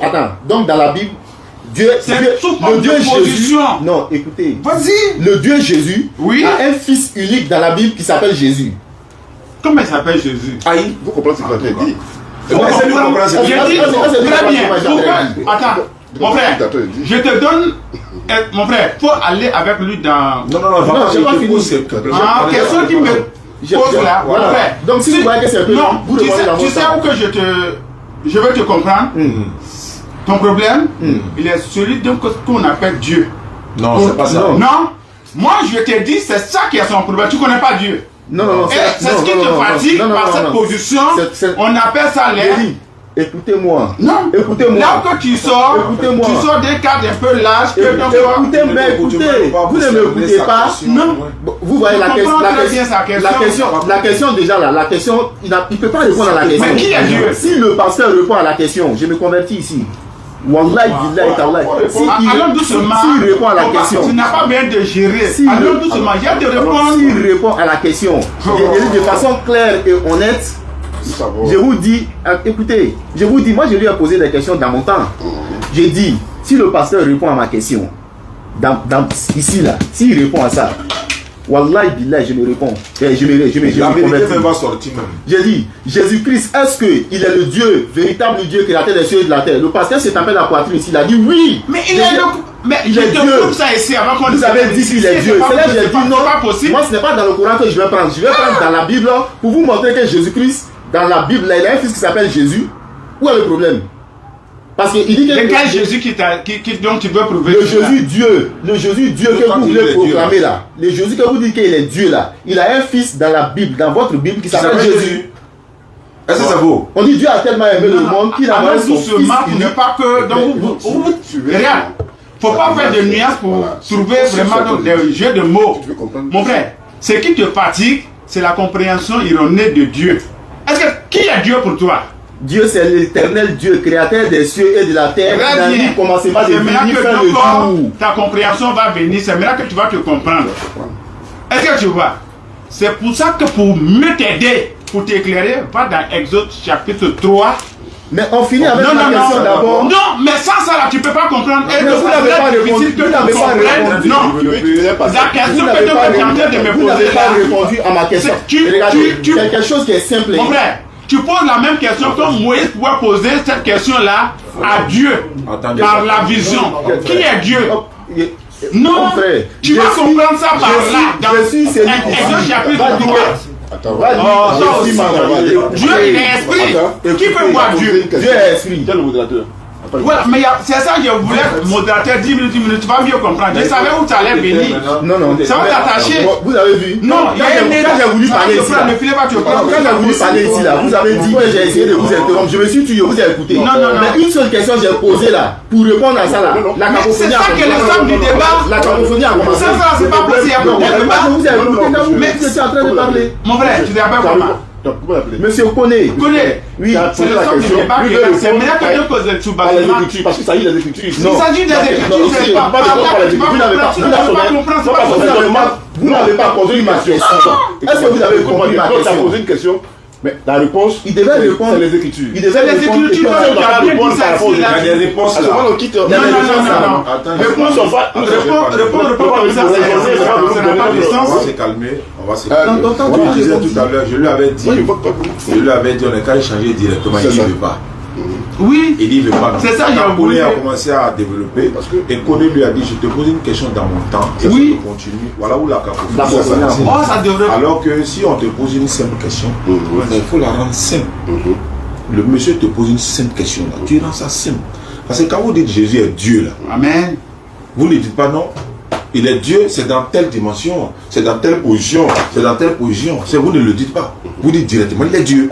attends. Donc dans la Bible, le Dieu Jésus. Non, écoutez. Vas-y. Le Dieu Jésus a un Fils unique dans la Bible qui s'appelle Jésus. Comment il s'appelle Jésus? Aïe, vous comprenez ce que tu as dit? Très bien. Attends. Mon frère, je te donne. Mon frère, il faut aller avec lui dans. Non, j'ai pas fini. Question qui me pose là. Mon frère. Donc si vous voyez que c'est un peu. Non, tu sais où que je veux te comprendre. Ton problème, il est celui qu'on appelle Dieu. Non, c'est pas ça. Non, moi je te dis, c'est ça qui est son problème. Tu connais pas Dieu. Non. C'est ce qui te fatigue par cette position. On appelle ça Écoutez-moi. Non. Écoutez-moi. Là que tu sors des cadres un peu larges. Écoutez, mais écoutez, vous ne m'écoutez pas. Non. Vous voyez la question déjà là, la question, il ne peut pas répondre à la question. Mais qui est Dieu? Si le pasteur répond à la question, je me convertis ici. Wallahi, billahi, ta'ala. Allons doucement. S'il répond à la question. Tu n'as pas bien de gérer. Allons doucement. Il y a de répondre. S'il répond à la question, de façon claire et honnête, je vous dis, écoutez, je vous dis, moi je lui ai posé des questions dans mon temps. J'ai dit, si le pasteur répond à ma question, ici là, s'il répond à ça, Wallahi billah, je me réponds. La vérité même va sortir même. J'ai dit, Jésus-Christ, est-ce qu'il est le Dieu, véritable Dieu créateur des cieux et de la terre? Le pasteur s'est tapé la poitrine ici, il a dit oui. Mais il est le... Mais il est Dieu. Ça ici avant qu'on vous avez dit qu'il est Dieu. C'est là que j'ai dit non. Pas possible. Moi, ce n'est pas dans le Coran que je vais prendre. Je vais prendre dans la Bible pour vous montrer que Jésus-Christ, dans la Bible, il a un fils qui s'appelle Jésus. Où est le problème? Parce qu'il dit que... Mais quel Jésus dont tu veux prouver? Le Jésus Dieu. Le Jésus Dieu que vous voulez proclamer là. Le Jésus que vous dites qu'il est Dieu là. Il a un fils dans la Bible, dans votre Bible, qui s'appelle Jésus. Est-ce que ça vaut? On dit Dieu a tellement aimé le monde qu'il a envoyé son fils. Il n'est pas que... Regarde. Faut pas faire de nuances pour trouver vraiment des jeux de mots. Mon frère, ce qui te fatigue, c'est la compréhension erronée de Dieu. Est-ce que qui est Dieu pour toi? Dieu, c'est l'éternel Dieu, créateur des cieux et de la terre. Très bien. Commencement de venir faire le jour. Ta compréhension va venir. C'est maintenant que tu vas te comprendre. Est-ce que tu vois? C'est pour ça que pour mieux t'aider, pour t'éclairer, va dans Exode chapitre 3. Mais on finit avec la question d'abord. Non, mais sans ça là, tu ne peux pas comprendre. Et vous n'avez pas répondu. Vous n'avez pas répondu. Non. La question que tu es en train de me poser là. Vous n'avez pas répondu à ma question. Regardez, quelque chose qui est simple. Mon frère, tu poses la même question que Moïse pouvait poser cette question-là à Dieu par la vision. Qui est Dieu? Non, tu vas comprendre ça par là. Dans Exode chapitre 3. Dieu il est esprit. Qui peut voir Dieu? Dieu est esprit. Quel modérateur? Voilà, mais c'est ça que je voulais, modérateur, 10 minutes, tu vas mieux comprendre. Je savais où tu allais venir. Non. Ça va t'attacher. Vous avez vu? Non, quand j'ai voulu parler ici, le filet va te prendre. quand j'ai voulu parler ici, là, vous avez dit que j'ai essayé de vous interrompre. Je me suis tué, vous avez écouté. Non. Mais une seule question j'ai posée là, pour répondre à ça là. C'est ça que le somme du débat. La cacophonie a commencé. Ça, c'est pas possible. Il y a beaucoup de débat. Vous avez écouté quand vous étiez en train de parler. Mon frère, tu t'appelles comment? Monsieur Koné. Oui, c'est le somme du débat. C'est meilleur que de causer tout bâtiment. Parce qu'il s'agit des Écritures. Il s'agit des Écritures, c'est pas vous n'avez pas compris ma question. Est-ce que vous avez compris ma question? Tu as posé une question, mais la réponse, il devait répondre. C'est les Écritures. Il devait répondre. Il y a des réponses. Non. Réponds comme ça. Ça n'a pas de sens. On va se calmer. Comme je disais tout à l'heure, je lui avais dit, on est qu'à échanger directement, il ne veut pas. Oui, il dit, il ne veut pas. C'est ça, Koné a commencé à développer, et Koné lui a dit, je te pose une question dans mon temps, et oui. je continue. Voilà où la cacophonie ça devrait... Alors que si on te pose une simple question, il faut la rendre simple. Le monsieur te pose une simple question, là. Tu rends ça simple. Parce que quand vous dites Jésus est Dieu, là, Amen. Vous ne dites pas non. Il est Dieu, c'est dans telle dimension, c'est dans telle position, c'est dans telle position. Vous ne le dites pas. Vous dites directement, il est Dieu.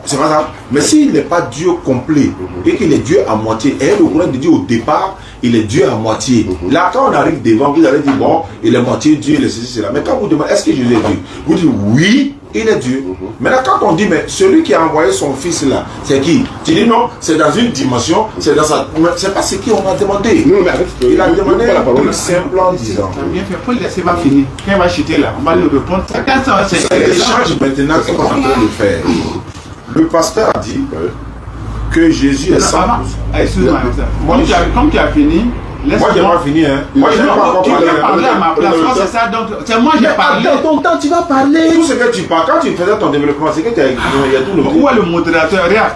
C'est pas ça. Mais s'il n'est pas Dieu complet et qu'il est Dieu à moitié, et le Coran dit au départ, il est Dieu à moitié. Là, quand on arrive devant, vous allez dire, bon, il est moitié Dieu, il est ceci, cela. Mais quand vous demandez, est-ce que Jésus est Dieu? Vous dites, oui, il est Dieu. Maintenant, quand on dit, mais celui qui a envoyé son fils là, c'est qui? Tu dis non, c'est dans une dimension, c'est dans sa... C'est pas ce qu'on a demandé. Non, mais il a demandé plus simple en disant. Bien fait, faut le laisser pas finir. Quand il va chuter là, on va lui répondre. C'est l'échange maintenant qu'on est en train de faire. Le pasteur a dit que Jésus est 100%. Excuse-moi, comme tu as fini, moi j'ai pas fini, hein. Moi j'ai pas encore parlé. Tu vas parler à ma place, c'est ça, donc c'est moi qui ai parlé. Dans ton temps, tu vas parler. Tout ce que tu parles, quand tu faisais ton développement, c'est que tu as il y a tout le monde. Où est le modérateur? Regarde,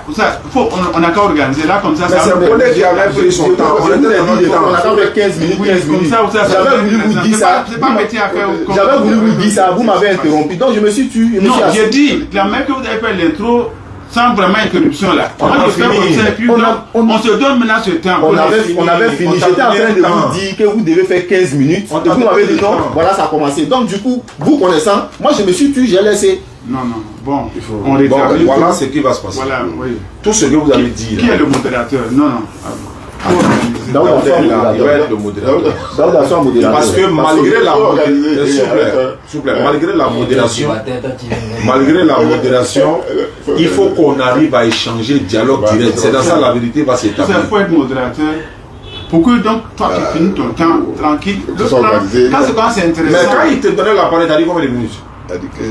on n'a qu'à organiser là comme ça. Mais c'est un collègue qui avait pris son temps. On attendait 15 minutes, 15 minutes. J'avais voulu vous dire ça. C'est pas métier à faire. J'avais voulu vous dire ça, vous m'avez interrompu. Donc je me suis tué. Non, j'ai dit, la même que vous avez fait l'intro, sans vraiment interruption là. On se donne maintenant ce temps. On avait fini. J'étais en train de vous dire que vous devez faire 15 minutes. Et vous m'avez dit non, voilà, ça a commencé. Donc du coup, vous connaissant, moi je me suis tué, j'ai laissé. Non. Bon, on Bon, rétablit. voilà ce qui va se passer. Voilà, oui. Tout ce que vous avez dit. Qui est le modérateur? Non. Daouda Il soit va être le modérateur. Daouda soit modérateur. Parce que malgré la malgré la modération, il faut qu'on arrive à échanger, dialogue direct. C'est dans ça la vérité va s'établir. Il faut être modérateur. Pour que donc toi tu finis ton temps tranquille. Quand c'est intéressant. Mais quand il te donnait la parole, t'as dit combien de minutes? Il a dit 15.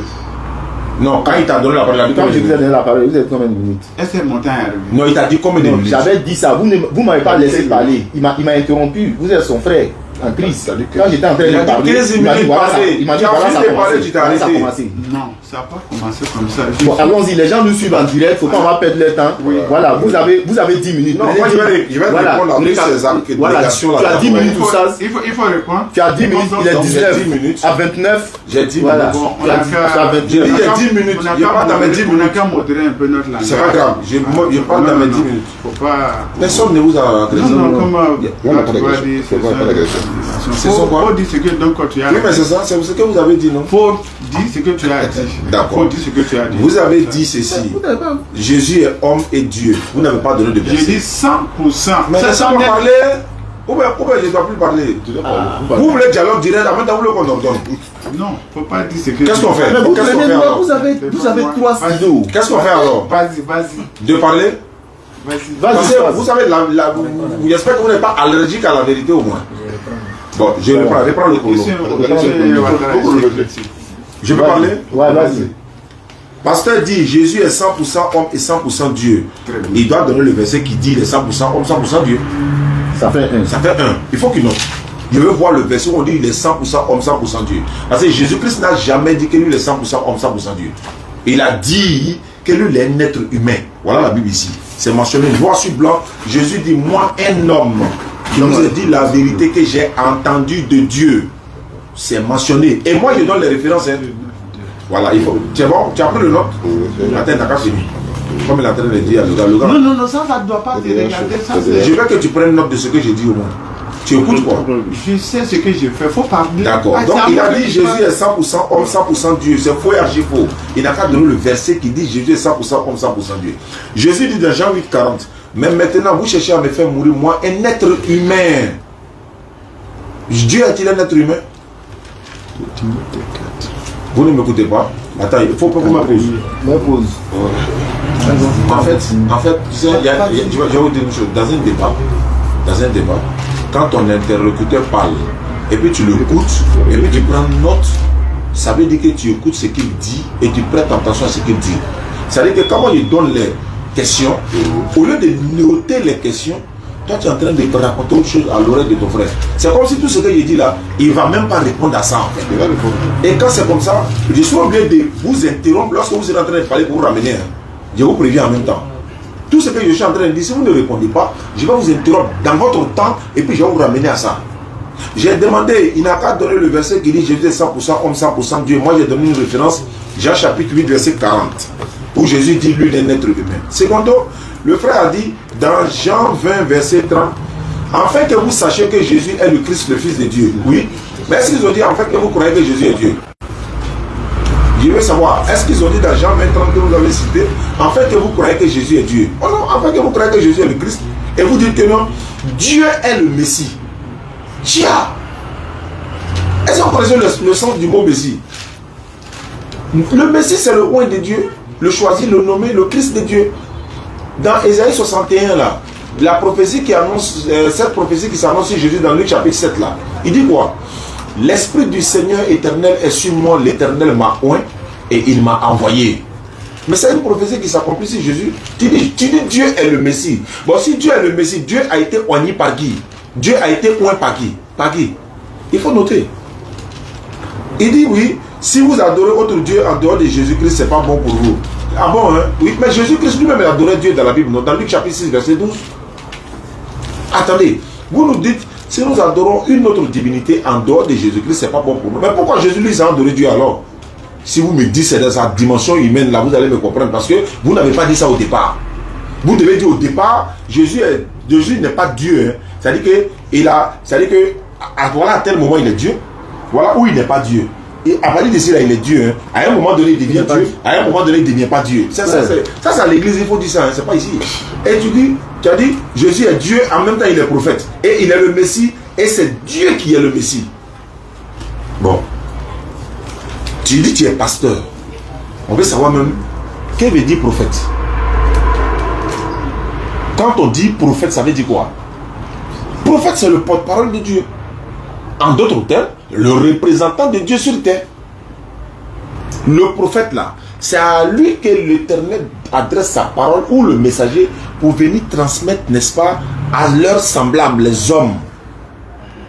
Non, quand il t'a donné la parole, il a dit Quand combien je de vous ai minutes? donné la parole, vous êtes combien de minutes? Est-ce que mon temps est arrivé? Non, il t'a dit combien de Non, minutes? j'avais dit ça, vous ne m'avez pas laissé parler. Il m'a interrompu. Vous êtes son frère en Christ. Quand j'étais en train Il a de dit parler, 15 il m'a dit minutes voilà, parler. il m'a dit Tu as voilà, fini ça a de parler, commencé. tu t'es Voilà, ça a arrêté. commencé. Non, ça n'a pas commencé comme ça. Bon, allons-y, les gens nous suivent en direct, faut pas on va perdre leur temps. Voilà, vous avez 10 minutes. Non, moi je vais Voilà, répondre à toutes ces voilà, accusations tu as 10 minutes Il pour faut, ça. il faut répondre. Tu as 10 minutes, il est Donc, j'ai 19 10 minutes. à 29. J'ai 10 Voilà. minutes. Bon, Tu as 10 J'ai dit, il y a 10 on minutes. n'a Il n'y a pas dans mes 10 on n'a minutes. qu'à modérer un peu notre langage. C'est pas grave. Je parle dans mes 10 minutes. Faut pas. Personne ne vous a agressé. Non, comme on n'a pas d'agression. c'est On n'a pas d'agression. C'est ça, quoi. Faut dire ce que donc quand tu as. Oui, mais c'est ça, c'est ce que vous avez dit, non? Faut dire ce que tu as dit. D'accord. Faut dire ce que tu as dit. Vous avez dit ceci. Jésus est homme et Dieu. Vous n'avez pas donné de J'ai verset. dit 100%. Mais Ça, laissez-moi parler. Ou bien je ne dois plus parler. Vous voulez dialogue direct, en même temps vous voulez qu'on ordonne. Non, faut pas dire ce que. Qu'est-ce qu'on fait? Mais vous Qu'est-ce qu'on prenez fait moi, alors? vous avez 3 stylos. Qu'est-ce qu'on fait alors? Vas-y. De parler? Vas-y. Parce que vous savez, j'espère que vous n'êtes pas allergique à la vérité au moins. Bon, je reprends le chrono. Je peux parler? Ouais, vas-y. Pasteur dit Jésus est 100% homme et 100% Dieu. Il doit donner le verset qui dit il est 100% homme, 100% Dieu. Ça fait 1. Ça fait 1. Il faut qu'il note. Je veux voir le verset où on dit il est 100% homme, 100% Dieu. Parce que Jésus-Christ n'a jamais dit que lui il est 100% homme, 100% Dieu. Il a dit que lui il est un être humain. Voilà la Bible ici. C'est mentionné noir sur blanc. Jésus dit moi un homme qui vous a dit la vérité que j'ai entendue de Dieu. C'est mentionné. Et moi je donne les références. Hein. Voilà, il faut. Tu es bon? Tu as pris le note? Attends, t'as qu'à finir. Comme il est en train de dire à le gars. Non, ça ne doit pas te regarder. Ça, Je veux que tu prennes note de ce que j'ai dit au moins. Tu écoutes quoi? je sais ce que j'ai fait. Faut parler. D'accord. Donc il a dit Jésus est 100% homme, 100% Dieu. C'est faux et archi-faux. Il n'a qu'à donner le verset qui dit Jésus est 100% homme, 100% Dieu. Jésus dit dans Jean 8,40, mais maintenant vous cherchez à me faire mourir, moi, un être humain. Dieu est-il un être humain? Vous ne m'écoutez pas? Attends, il faut pas que je me pose. Me pose. En fait, tu sais, je vais vous dire une chose. Dans un débat, quand ton interlocuteur parle, et puis tu l'écoutes, et puis tu prends note, ça veut dire que tu écoutes ce qu'il dit et tu prêtes attention à ce qu'il dit. C'est-à-dire que quand il donne les questions, au lieu de noter les questions, toi tu es en train de raconter autre chose à l'oreille de ton frère. C'est comme si tout ce que je dis là, il ne va même pas répondre à ça en fait. Et quand c'est comme ça, je suis obligé de vous interrompre lorsque vous êtes en train de parler pour vous ramener. Je vous préviens en même temps. Tout ce que je suis en train de dire, si vous ne répondez pas, je vais vous interrompre dans votre temps et puis je vais vous ramener à ça. J'ai demandé, il n'a qu'à donner le verset qui dit Jésus est 100% homme, 100% Dieu. Moi j'ai donné une référence, Jean chapitre 8, verset 40, où Jésus dit lui est un être humain. Secondo, le frère a dit dans Jean 20, verset 30, afin que vous sachiez que Jésus est le Christ, le Fils de Dieu. Oui, mais est-ce qu'ils ont dit afin que vous croyez que Jésus est Dieu? Je veux savoir, est-ce qu'ils ont dit dans Jean 20, 30 que vous avez cité, afin que vous croyez que Jésus est Dieu? Oh non, afin que vous croyez que Jésus est le Christ. Et vous dites que non, Dieu est le Messie. Chia. Est-ce que vous connaissez le sens du mot Messie? Le Messie, c'est le roi de Dieu, le choisi, le nommé, le Christ de Dieu. Dans Ésaïe 61, là, la prophétie qui annonce, cette prophétie qui s'annonce sur Jésus dans Luc chapitre 7, là, il dit quoi? L'Esprit du Seigneur éternel est sur moi, l'Éternel m'a oint et il m'a envoyé. Mais c'est une prophétie qui s'accomplit sur Jésus. Tu dis Dieu est le Messie. Bon, si Dieu est le Messie, Dieu a été oigné par qui? Dieu a été oint par qui? Par qui? Il faut noter. Il dit oui, si vous adorez autre Dieu en dehors de Jésus-Christ, c'est pas bon pour vous. Ah bon, hein? Oui, mais Jésus-Christ lui-même il adorait Dieu dans la Bible, non? Dans Luc chapitre 6, verset 12. Attendez, vous nous dites, si nous adorons une autre divinité en dehors de Jésus-Christ, c'est pas bon pour nous. Mais pourquoi Jésus lui a adoré Dieu alors? Si vous me dites c'est dans sa dimension humaine, là, vous allez me comprendre, parce que vous n'avez pas dit ça au départ. Vous devez dire au départ, Jésus n'est pas Dieu. Hein. C'est-à-dire que voilà, à tel moment il est Dieu, voilà où il n'est pas Dieu. Et à partir d'ici, là, il est Dieu. Hein. À un moment donné, il devient Dieu. À un moment donné, il ne devient pas Dieu. Ça, c'est à l'église, il faut dire ça. Hein. C'est pas ici. Et tu as dit, Jésus est Dieu, en même temps, il est prophète. Et il est le Messie. Et c'est Dieu qui est le Messie. Bon. Tu dis, tu es pasteur. On veut savoir même, qu'est-ce que veut dire prophète? Quand on dit prophète, ça veut dire quoi? Prophète, c'est le porte-parole de Dieu. En d'autres termes, le représentant de Dieu sur terre. Le prophète là, c'est à lui que l'Éternel adresse sa parole ou le messager pour venir transmettre, n'est-ce pas, à leurs semblables, les hommes.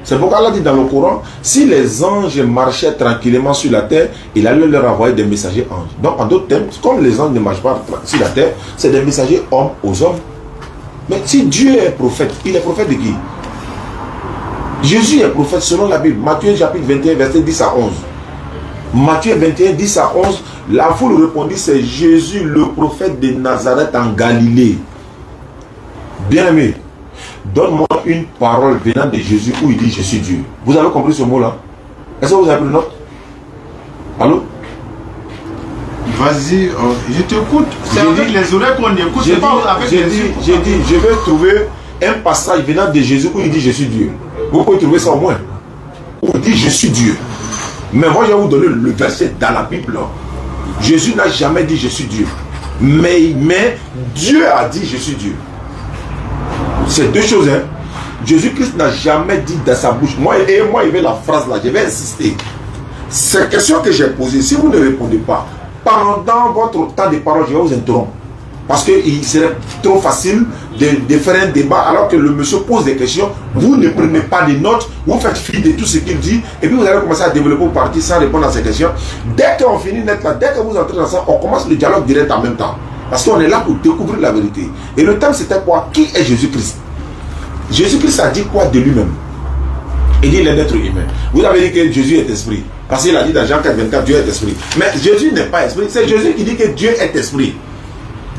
C'est pourquoi Allah dit dans le Coran, si les anges marchaient tranquillement sur la terre, il allait leur envoyer des messagers anges. Donc en d'autres termes, comme les anges ne marchent pas sur la terre, c'est des messagers hommes aux hommes. Mais si Dieu est prophète, il est prophète de qui? Jésus est prophète selon la Bible. Matthieu chapitre 21, verset 10 à 11. Matthieu 21, 10 à 11, la foule répondit, c'est Jésus le prophète de Nazareth en Galilée. Bien-aimé, donne-moi une parole venant de Jésus où il dit je suis Dieu. Vous avez compris ce mot-là? Est-ce que vous avez pris note? Allô? Vas-y, je t'écoute. C'est avec les oreilles qu'on écoute. C'est pas avec les yeux. J'ai dit, je vais trouver un passage venant de Jésus où il dit je suis Dieu. Vous pouvez trouver ça au moins. Où il dit je suis Dieu. Mais moi je vais vous donner le verset dans la Bible. Jésus n'a jamais dit je suis Dieu. Mais Dieu a dit je suis Dieu. C'est deux choses. Hein. Jésus-Christ n'a jamais dit dans sa bouche. Moi, il veut la phrase là. Je vais insister. Ces questions que j'ai posées, si vous ne répondez pas, pendant votre temps de parole, je vais vous interrompre. Parce qu'il serait trop facile de faire un débat alors que le monsieur pose des questions. Vous ne prenez pas de notes, vous faites fi de tout ce qu'il dit, et puis vous allez commencer à développer une partie sans répondre à ces questions. Dès qu'on finit net là, dès que vous entrez dans ça, on commence le dialogue direct en même temps. Parce qu'on est là pour découvrir la vérité. Et le thème c'était quoi? Qui est Jésus-Christ? Jésus-Christ a dit quoi de lui-même? Il dit il est d'être humain. Vous avez dit que Jésus est esprit. Parce qu'il a dit dans Jean 4, 24, Dieu est esprit. Mais Jésus n'est pas esprit. C'est Jésus qui dit que Dieu est esprit.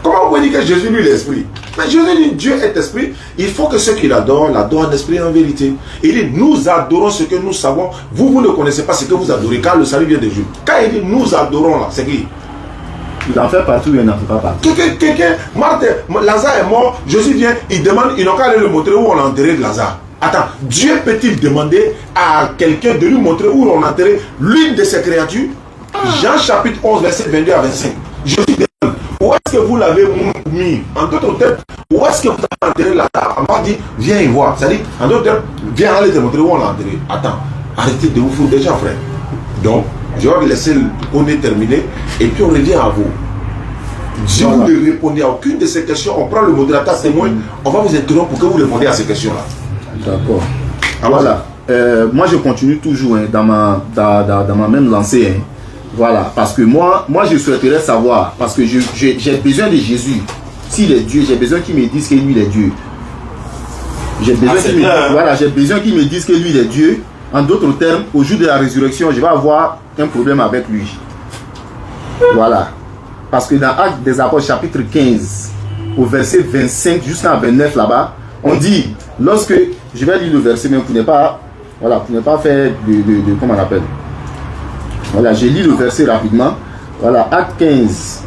Comment vous pouvez dire que Jésus lui est esprit? Mais Jésus dit Dieu est esprit. Il faut que ceux qui l'adorent en esprit et en vérité. Il dit nous adorons ce que nous savons. Vous ne connaissez pas ce que vous adorez car le salut vient de Dieu. Quand il dit nous adorons là, c'est qui? Il en fait partout, il n'en fait pas partout. Quelqu'un, Marthe, Lazare est mort, Jésus vient, il demande, ils n'ont qu'à aller le montrer où on a enterré Lazare. Attends, Dieu peut-il demander à quelqu'un de lui montrer où on a enterré l'une de ses créatures? Jean chapitre 11, verset 22 à 25. Jésus demande, où est-ce que vous l'avez mis? En d'autres termes, où est-ce que vous avez enterré Lazare? On m'a dit, viens y voir. C'est-à-dire, en d'autres termes, viens aller te montrer où on l'a enterré. Attends, arrêtez de vous foutre des gens, frère. Donc, je vais laisser on est terminé et puis on revient à vous. Si vous ne répondez à aucune de ces questions, on prend le modérateur témoin, on va vous interrompre pour que vous répondiez à ces questions-là. D'accord. Voilà. Moi, je continue toujours hein, dans ma même lancée. Hein. Voilà. Parce que moi, je souhaiterais savoir, parce que j'ai besoin de Jésus. S'il est Dieu, j'ai besoin qu'il me dise que lui, il est Dieu. J'ai besoin qu'il me dise que lui, il est Dieu. En d'autres termes, au jour de la résurrection, je vais avoir un problème avec lui. Voilà. Parce que dans Actes des Apôtres, chapitre 15, au verset 25 jusqu'à 29 là-bas, on dit, lorsque, je vais lire le verset même pour ne pas, voilà, pour ne pas faire de comment on appelle. Voilà, je lis le verset rapidement. Voilà, Acte 15.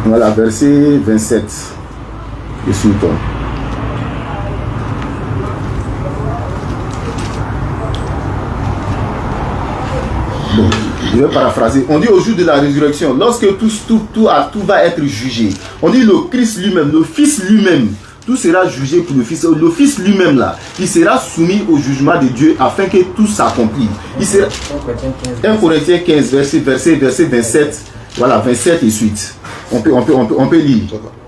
Voilà, verset 27. Je suis toi. Bon, je vais paraphraser. On dit au jour de la résurrection, lorsque tout va être jugé, on dit le Christ lui-même, le Fils lui-même, tout sera jugé pour le Fils. Le Fils lui-même là, il sera soumis au jugement de Dieu afin que tout s'accomplisse. 1 Corinthiens 15, verset 27, voilà, 27 et suite. On peut lire.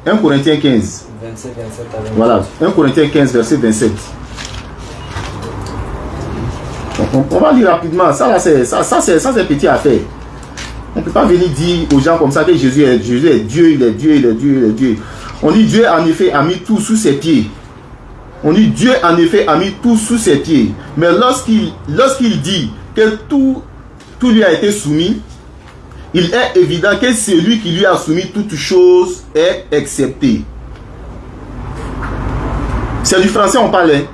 1 Corinthiens 15. Voilà, 1 Corinthiens 15, verset 27. On va lire rapidement. Ça c'est petit affaire. On ne peut pas venir dire aux gens comme ça que Jésus est Dieu, il est Dieu, il est Dieu, il est Dieu. On dit Dieu en effet a mis tout sous ses pieds. On dit Dieu en effet a mis tout sous ses pieds. Mais lorsqu'il dit que tout lui a été soumis, il est évident que celui qui lui a soumis toutes choses est accepté. C'est du français on parlait.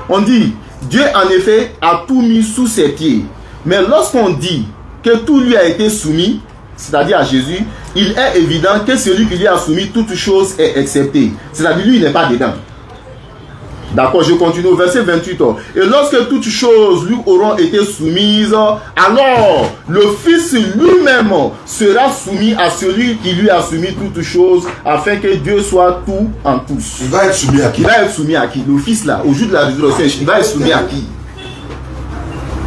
On dit Dieu en effet a tout mis sous ses pieds. Mais lorsqu'on dit que tout lui a été soumis, c'est-à-dire à Jésus, il est évident que celui qui lui a soumis toute chose est accepté. C'est-à-dire lui, il n'est pas dedans. D'accord, je continue au verset 28. Et lorsque toutes choses lui auront été soumises, alors le Fils lui-même sera soumis à celui qui lui a soumis toutes choses, afin que Dieu soit tout en tous. Il va être soumis à qui? Il va être soumis à qui? Le Fils là, au jour de la résurrection, il va être soumis à qui?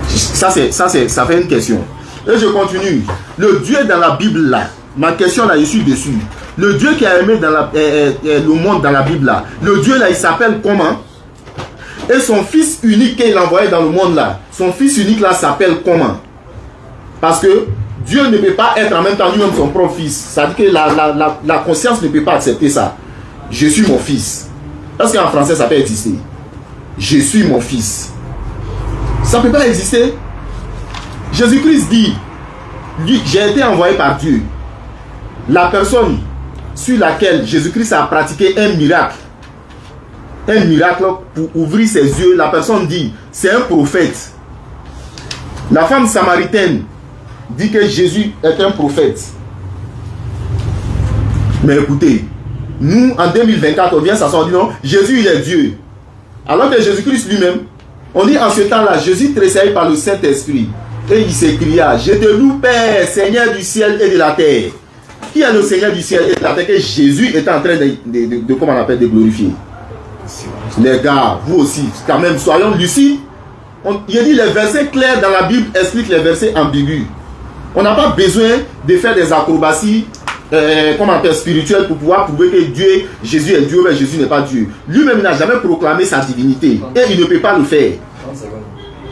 Ça fait une question. Et je continue. Le Dieu dans la Bible là, ma question là, je suis dessus. Le Dieu qui a aimé dans le monde dans la Bible là, le Dieu là, il s'appelle comment? Et son fils unique qu'il a envoyé dans le monde là, son fils unique là s'appelle comment? Parce que Dieu ne peut pas être en même temps lui-même son propre fils. Ça veut dire que la conscience ne peut pas accepter ça. Je suis mon fils. Est-ce qu'en français ça peut exister? Je suis mon fils. Ça ne peut pas exister. Jésus-Christ dit, j'ai été envoyé par Dieu. La personne sur laquelle Jésus-Christ a pratiqué un miracle pour ouvrir ses yeux, la personne dit, c'est un prophète. La femme samaritaine dit que Jésus est un prophète. Mais écoutez, nous en 2024, on vient s'asseoir, on dit non, Jésus il est Dieu. Alors que Jésus-Christ lui-même, on dit en ce temps-là, Jésus tressaillit par le Saint-Esprit. Et il s'écria, je te loue Père, Seigneur du ciel et de la terre. Qui est le Seigneur du ciel et de la terre que Jésus est en train de comment on appelle, de glorifier? Les gars, vous aussi, quand même, soyons lucides. Il dit les versets clairs dans la Bible expliquent les versets ambigus. On n'a pas besoin de faire des acrobaties comment on appelle, spirituelles pour pouvoir prouver que Dieu, Jésus est Dieu, mais Jésus n'est pas Dieu. Lui-même n'a jamais proclamé sa divinité et il ne peut pas le faire.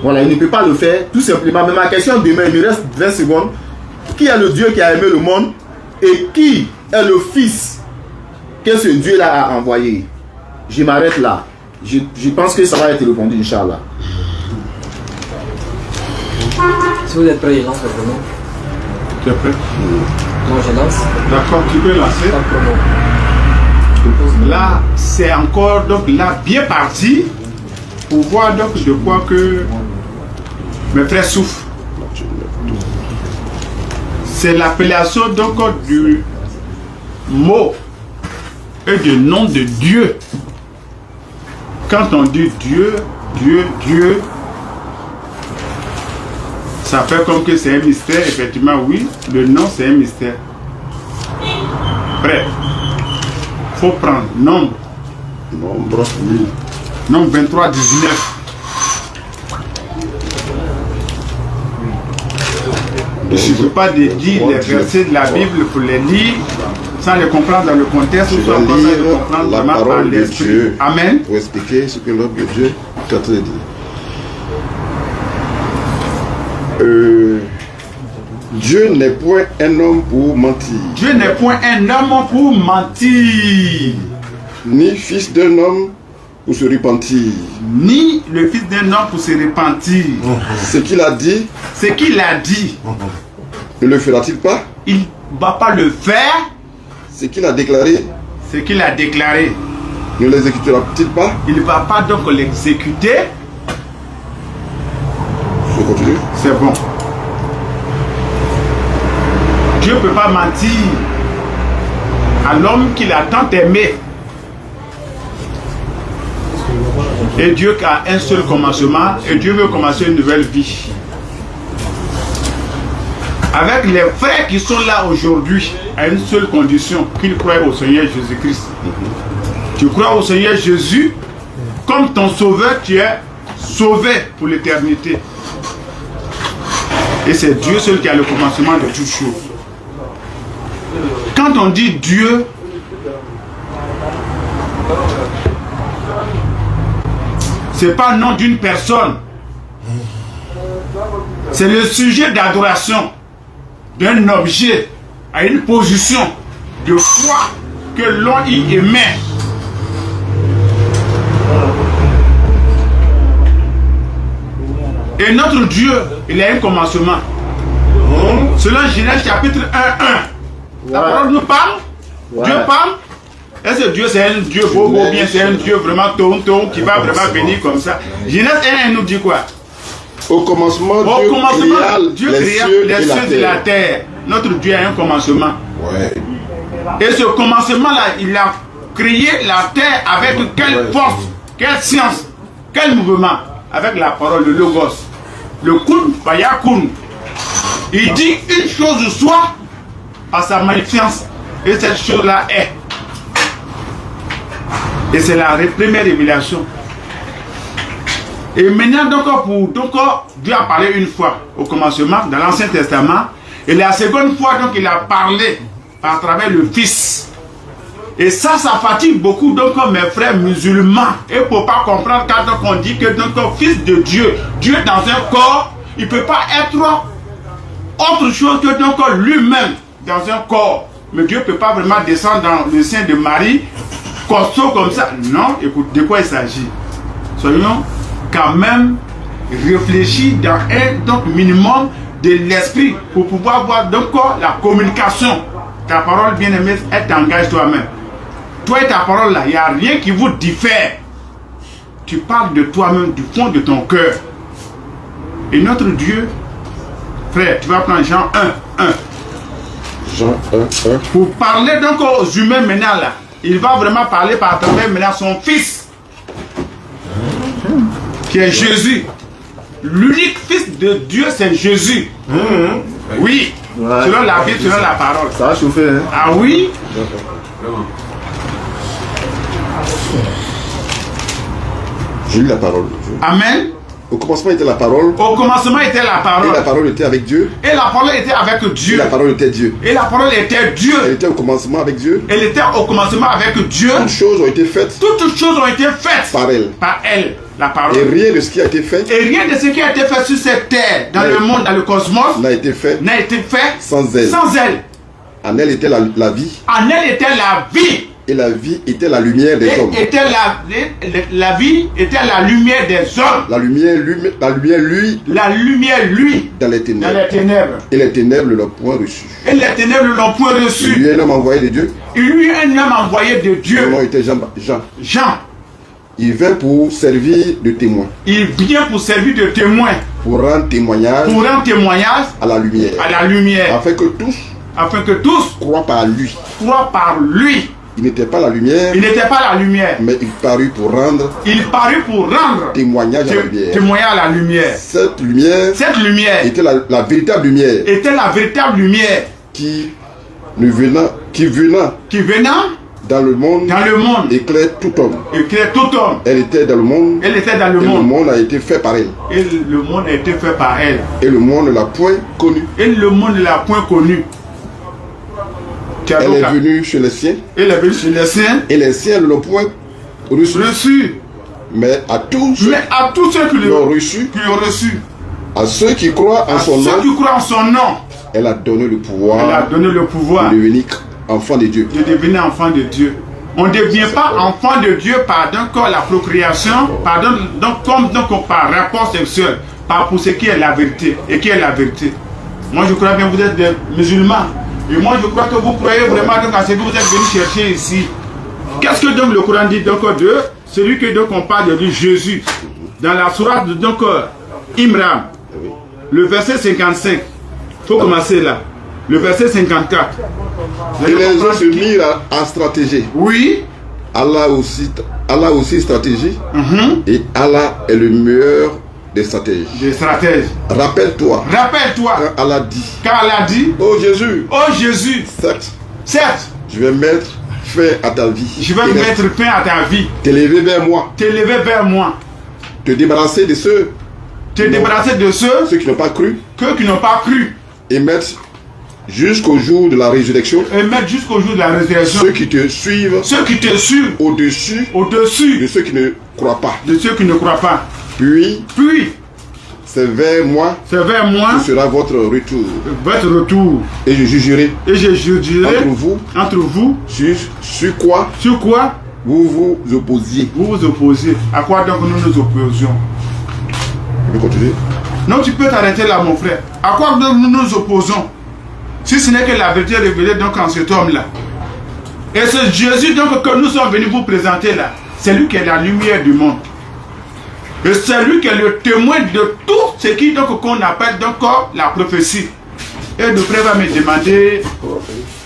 Voilà, il ne peut pas le faire, tout simplement. Mais ma question demain, il me reste 20 secondes. Qui est le Dieu qui a aimé le monde et qui est le Fils que ce Dieu-là a envoyé? Je m'arrête là. Je pense que ça va être répondu, Inch'Allah. Si vous êtes prêt, je lance le pronom. Tu es prêt? Non, je lance. D'accord, tu peux lancer. Pas de pronom. Là, c'est encore donc là bien parti pour voir donc de quoi que mes frères souffrent. C'est l'appellation donc du mot et du nom de Dieu. Quand on dit Dieu, Dieu, Dieu, ça fait comme que c'est un mystère. Effectivement, oui, le nom c'est un mystère. Bref, il faut prendre nombre. Nombre 23, 19. Il ne suffit pas de dire les versets de la Bible pour les lire sans les comprendre dans le contexte ou sans les comprendre la vraiment parole dans de l'esprit. Dieu. Amen. Pour expliquer ce que l'homme de Dieu est en train de dire. Dieu n'est point un homme pour mentir. Dieu n'est point un homme pour mentir, Ni fils d'un homme pour se repentir. ni le fils d'un homme pour se repentir. Ce qu'il a dit, Ce qu'il a dit, ne le fera-t-il pas? il ne va pas le faire. Ce qu'il a déclaré, Ce qu'il a déclaré, ne l'exécutera-t-il pas? il ne va pas donc l'exécuter. Je continue. C'est bon. Dieu ne peut pas mentir à l'homme qu'il a tant aimé. Et Dieu a un seul commencement et Dieu veut commencer une nouvelle vie. Avec les frères qui sont là aujourd'hui, à une seule condition, qu'ils croient au Seigneur Jésus-Christ. Tu crois au Seigneur Jésus, comme ton sauveur, tu es sauvé pour l'éternité. Et c'est Dieu seul qui a le commencement de toutes choses. Quand on dit Dieu, c'est pas le nom d'une personne. C'est le sujet d'adoration d'un objet à une position de foi que l'on y émet. Et notre Dieu, il a un commencement. Selon Genèse chapitre 1:1. La parole nous parle. Dieu parle. Est-ce que Dieu c'est un Dieu beau, bien c'est un Dieu vraiment ton qui va vraiment venir comme ça? Genèse 1:1 nous dit quoi? Au commencement, Dieu créa les cieux et la terre. Notre Dieu a un commencement. Ouais. Et ce commencement-là, il a créé la terre avec quelle force, quelle science, quel mouvement? Avec la parole, le logos. Le kun, payakun. Il dit une chose soit à sa magnificence. Et cette chose-là est. Et c'est la première révélation. Et maintenant, Dieu a parlé une fois au commencement, dans l'Ancien Testament. Et la seconde fois, donc, il a parlé à travers le Fils. Et ça fatigue beaucoup, donc, mes frères musulmans. Et pour ne pas comprendre quand donc, on dit que donc, Fils de Dieu, Dieu dans un corps, il ne peut pas être autre chose que donc lui-même dans un corps. Mais Dieu ne peut pas vraiment descendre dans le sein de Marie, costaud comme ça. Non, écoute, de quoi il s'agit? Soyons quand même réfléchis dans un donc, minimum de l'esprit pour pouvoir voir donc la communication. Ta parole bien-aimée, elle t'engage toi-même. Toi et ta parole là, il n'y a rien qui vous diffère. Tu parles de toi-même, du fond de ton cœur. Et notre Dieu, frère, tu vas prendre Jean 1, 1. Jean 1, 1. Pour parler donc aux humains maintenant là, il va vraiment parler par travers maintenant son fils, qui est Jésus. L'unique fils de Dieu, c'est Jésus. Oui, Ouais. selon la Bible, selon la parole. Ça a chauffé, hein? Ah oui? J'ai eu la parole. Amen. Au commencement était la parole. Au commencement était la Et parole. la parole était avec Dieu. Et la parole était avec Et Dieu. la parole était Dieu. Et la parole était Dieu. Elle était au commencement avec Dieu. Elle était au commencement avec Dieu. Toutes choses ont été faites Toutes choses ont été faites par elle. par elle, la Et parole. rien de ce qui a été fait Et rien de ce qui a été fait sur cette terre, dans Ouais. le monde, dans le cosmos, n'a été fait n'a été fait sans elle. sans elle. En elle était la vie. En elle était la vie. Et la vie était la lumière des hommes. Et était la vie était la lumière des hommes. La lumière, lui, La lumière, lui, dans les dans ténèbres. les ténèbres. Et les ténèbres ne l'ont point reçu. Et les ténèbres ne l'ont point Et reçu. lui, un homme envoyé de Dieu. Il lui est un homme envoyé de Son Dieu. nom était Jean. Jean, Il vint pour servir de témoin. il vient pour servir de témoin, Pour rendre témoignage pour rendre témoignage à la lumière. à la lumière, Afin que tous afin que tous croient par lui. croient par lui. Il n'était pas la lumière, Il n'était pas la lumière. mais il parut pour rendre Il parut pour rendre témoignage à la lumière. témoignage à la lumière. Cette lumière Cette lumière était la véritable lumière était la véritable lumière qui qui venant dans le monde dans le monde éclaire tout homme. éclaire tout homme. Elle était dans le monde Elle était dans le et le monde. monde a été fait par elle. Et le monde a été fait par elle. Et le monde ne l'a point connue. Et le monde ne l'a point connue. Tu as Elle donc est la- venue chez les siens Elle est venue chez les saints, et les siens ne l'ont point reçu. reçu. Mais à tous ceux Mais à tous ceux qui l'ont reçu, qui l'ont reçu, à ceux qui croient en à son ceux nom, qui croient en son nom, elle a donné le elle a pouvoir donné le pouvoir de devenir enfant de Dieu. de devenir enfant de Dieu. On ne devient pas enfant de Dieu par donc la procréation, donc par rapport sexuel, par pour ce qui est la vérité. Et qui est la vérité? Moi je crois bien que vous êtes des musulmans. Et moi je crois que vous croyez vraiment donc à ce que vous êtes venus chercher ici. Qu'est-ce que donc le Coran dit donc de celui que donc on parle de lui, Jésus, dans la sourate de donc Imran, le verset 55. Il faut commencer là. Le verset 54. Vous Et allez les comprendre gens se qui- mirent à stratégie. Oui. Allah aussi stratégie. Et Allah est le meilleur des stratèges. Des stratèges. Rappelle-toi, Rappelle-toi, quand Allah dit, car elle a dit, oh Jésus, oh Jésus, certes, certes, je vais mettre fin à ta vie. je vais Et mettre fin à ta vie, t'élever vers moi, t'élever vers moi, te débarrasser de ceux te débarrasser de ceux qui n'ont pas cru qui n'ont pas cru, et mettre jusqu'au jour de la résurrection et mettre jusqu'au jour de la résurrection ceux qui te suivent ceux qui te suivent au-dessus de au-dessus ceux qui ne croient pas. de ceux qui ne croient pas. Puis, Puis, c'est vers moi c'est vers moi que sera votre retour. votre retour. Et je jugerai Et je jugerai entre vous vous sur quoi sur quoi vous vous opposiez. vous vous opposez. À quoi donc nous nous opposions? Je vais continuer. Non, tu peux t'arrêter là, mon frère. À quoi donc nous nous opposons? Si ce n'est que la vérité révélée donc en cet homme-là. Et ce Jésus donc que nous sommes venus vous présenter là, c'est lui qui est la lumière du monde. Et c'est lui qui est le témoin de tout ce qui donc qu'on appelle donc la prophétie. Et le frère va me demander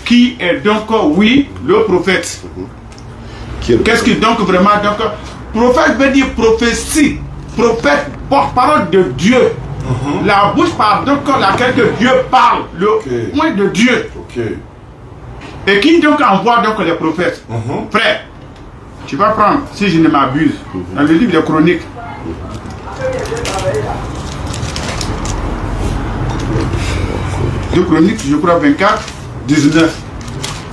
qui est donc, oui, le prophète. Qu'est-ce qui donc vraiment donc prophète veut dire prophétie, prophète, porte-parole de Dieu. La bouche par donc laquelle que Dieu parle, le point de Dieu. Et qui donc envoie donc les prophètes. Frère, tu vas prendre, si je ne m'abuse, dans le livre des Chroniques. De Chroniques, je crois 24, 19.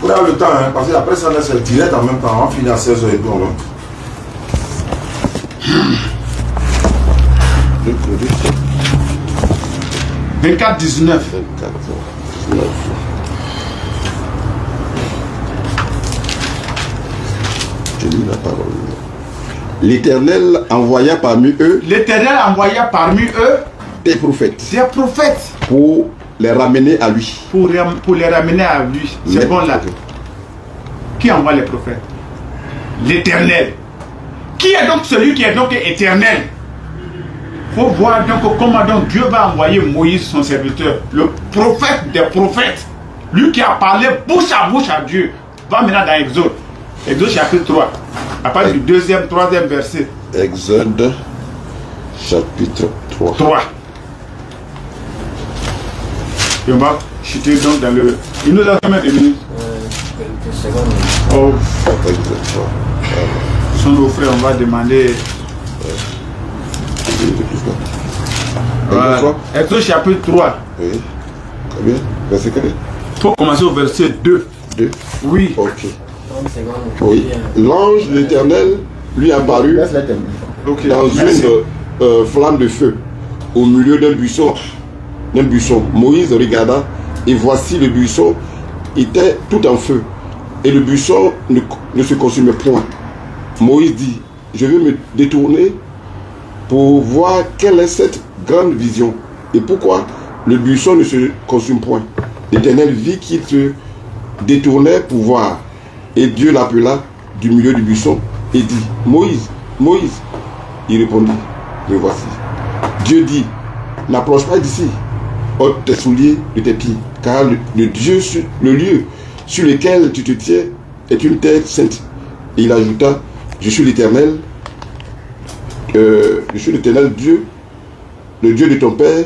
Pour avoir le temps, hein, parce que après ça, c'est direct en même temps. On finit à 16h et bon. 24, 19. Je lis la parole. L'Éternel envoya parmi eux des prophètes pour les ramener à lui. Pour les ramener à lui. C'est bon là. Qui envoie les prophètes? L'Éternel. Qui est donc celui qui est donc éternel? Il faut voir donc comment donc Dieu va envoyer Moïse, son serviteur, le prophète des prophètes. Lui qui a parlé bouche à Dieu. Va maintenant dans Exode. Exode chapitre 3. À partir du 2e, 3e verset. Exode chapitre 3. Et on va chuter donc dans le... Il nous a combien de minutes? Quelques secondes. Oh. Exode 3. Son nos frères, on va demander... Voilà. Exode chapitre 3. Oui. Combien? Verset combien? Il faut commencer au verset 2. 2. Oui. Ok. 30 secondes. Oui. L'ange de l'Éternel lui apparut Ok. dans une flamme de feu au milieu d'un buisson. Moïse regarda et voici le buisson était tout en feu et le buisson ne se consumait point. Moïse dit: je vais me détourner pour voir quelle est cette grande vision et pourquoi le buisson ne se consume point. L'Éternel vit qu'il se détournait pour voir et Dieu l'appela du milieu du buisson et dit: Moïse, Moïse. Il répondit: me voici. Dieu dit: n'approche pas d'ici, ôte tes souliers de tes pieds, car le lieu sur lequel tu te tiens est une terre sainte. Et il ajouta: je suis l'Éternel, Dieu, le Dieu de ton père,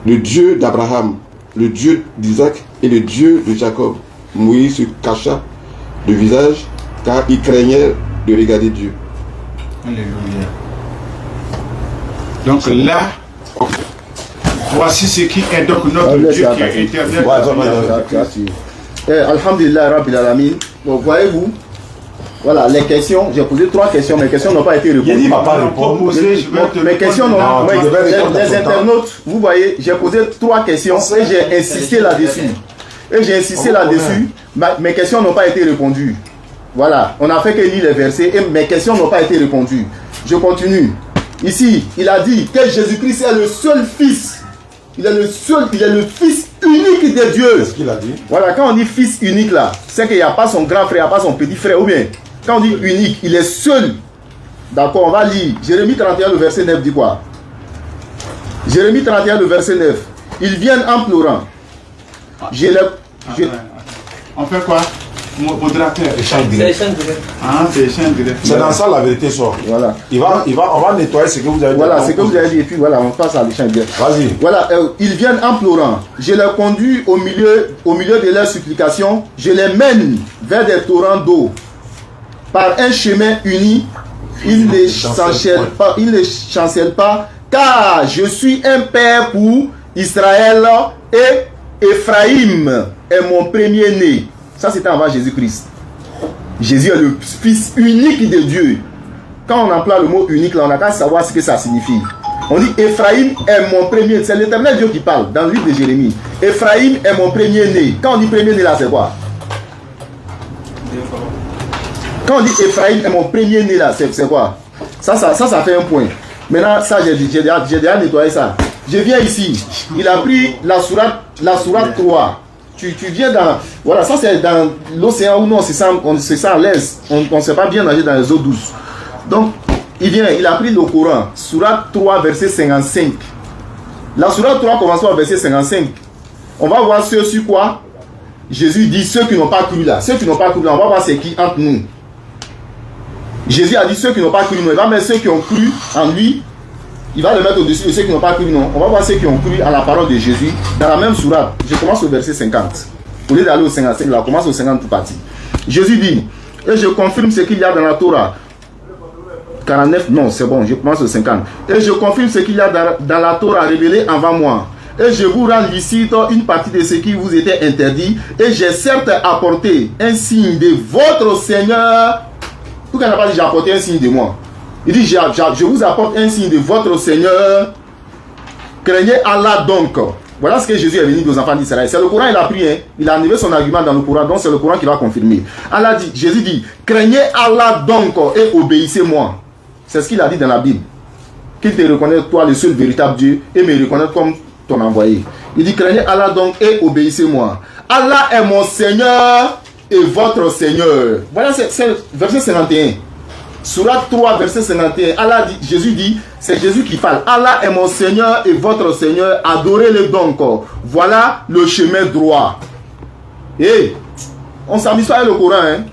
le Dieu d'Abraham, le Dieu d'Isaac et le Dieu de Jacob. Moïse se cacha le visage car il craignait de regarder Dieu. Alléluia. Donc là, voici ce qui est donc notre Dieu qui est éternel. Alhamdulillah Rabbil Alamin. Donc voyez-vous, voilà les questions. J'ai posé 3 questions, mes questions n'ont pas été répondues. Il va pas répondre. Mes questions n'ont pas été répondues. Les internautes, vous voyez, j'ai posé 3 questions et j'ai insisté là-dessus. Mes questions n'ont pas été répondues. Voilà, on a fait que lire les versets et mes questions n'ont pas été répondues. Je continue. Ici, il a dit que Jésus-Christ est le seul Fils. Il est le Fils unique de Dieu. C'est ce qu'il a dit. Voilà, quand on dit Fils unique là, c'est qu'il n'y a pas son grand frère, il n'y a pas son petit frère. Ou bien, quand on dit unique, il est seul. D'accord, on va lire. Jérémie 31, le verset 9 dit quoi? Jérémie 31, le verset 9. Ils viennent en pleurant. On fait quoi? Modérateur. Échange direct. Ah, c'est échange direct. C'est dans ça la vérité sort. Voilà. On va nettoyer ce que vous avez dit. Voilà, ce que vous avez dit. Et puis voilà, on passe à l'échange direct. Vas-y. Voilà, ils viennent en pleurant. Je les conduis au milieu de leurs supplications. Je les mène vers des torrents d'eau. Par un chemin uni, ils ne chancellent pas, car je suis un père pour Israël et Ephraïm est mon premier-né. Ça, c'était avant Jésus-Christ. Jésus est le Fils unique de Dieu. Quand on emploie le mot unique, là, on n'a qu'à savoir ce que ça signifie. On dit Ephraïm est mon premier. C'est l'Éternel Dieu qui parle dans le livre de Jérémie. Ephraïm est mon premier-né. Quand on dit premier-né, là, c'est quoi? Quand on dit Ephraïm est mon premier-né, là, c'est quoi? Ça fait un point. Maintenant, ça, j'ai déjà nettoyé ça. Je viens ici. Il a pris la sourate 3. Tu viens dans... Voilà, ça c'est dans l'océan où on se sent à l'aise. On ne sait pas bien nager dans les eaux douces. Donc, il vient, il a pris le Coran, Sourate 3, verset 55. La Sourate 3 commence par verset 55. On va voir ce sur quoi Jésus dit ceux qui n'ont pas cru là. Ceux qui n'ont pas cru là, on va voir c'est qui entre nous. Jésus a dit ceux qui n'ont pas cru, non. Il va mettre ceux qui ont cru en lui. Il va le mettre au-dessus de ceux qui n'ont pas cru, non. On va voir ceux qui ont cru à la parole de Jésus. Dans la même sourate, je commence au verset 50. Au lieu d'aller au 55, là, on commence au 50 tout parti. Jésus dit, et je confirme ce qu'il y a dans la Torah. 49, non, c'est bon, je commence au 50. Et je confirme ce qu'il y a dans la Torah révélée envers moi. Et je vous rends licite une partie de ce qui vous était interdit. Et j'ai certes apporté un signe de votre Seigneur. Pourquoi il n'a pas dit j'ai apporté un signe de moi? Il dit je vous apporte un signe de votre Seigneur. Craignez Allah donc. Voilà ce que Jésus est venu aux enfants d'Israël. C'est le Coran, il a pris, hein. Il a enlevé son argument dans le Coran, donc c'est le Coran qui va confirmer. Allah dit, Jésus dit, craignez Allah donc et obéissez-moi. C'est ce qu'il a dit dans la Bible. Qu'il te reconnaisse, toi, le seul véritable Dieu, et me reconnaître comme ton envoyé. Il dit, craignez Allah donc et obéissez-moi. Allah est mon Seigneur et votre Seigneur. Voilà, c'est verset 51. Sourate 3, verset 51. Allah dit, Jésus dit, c'est Jésus qui parle. Allah est mon Seigneur et votre Seigneur. Adorez-le donc. Voilà le chemin droit. Et on s'amuse pas avec le Coran, hein.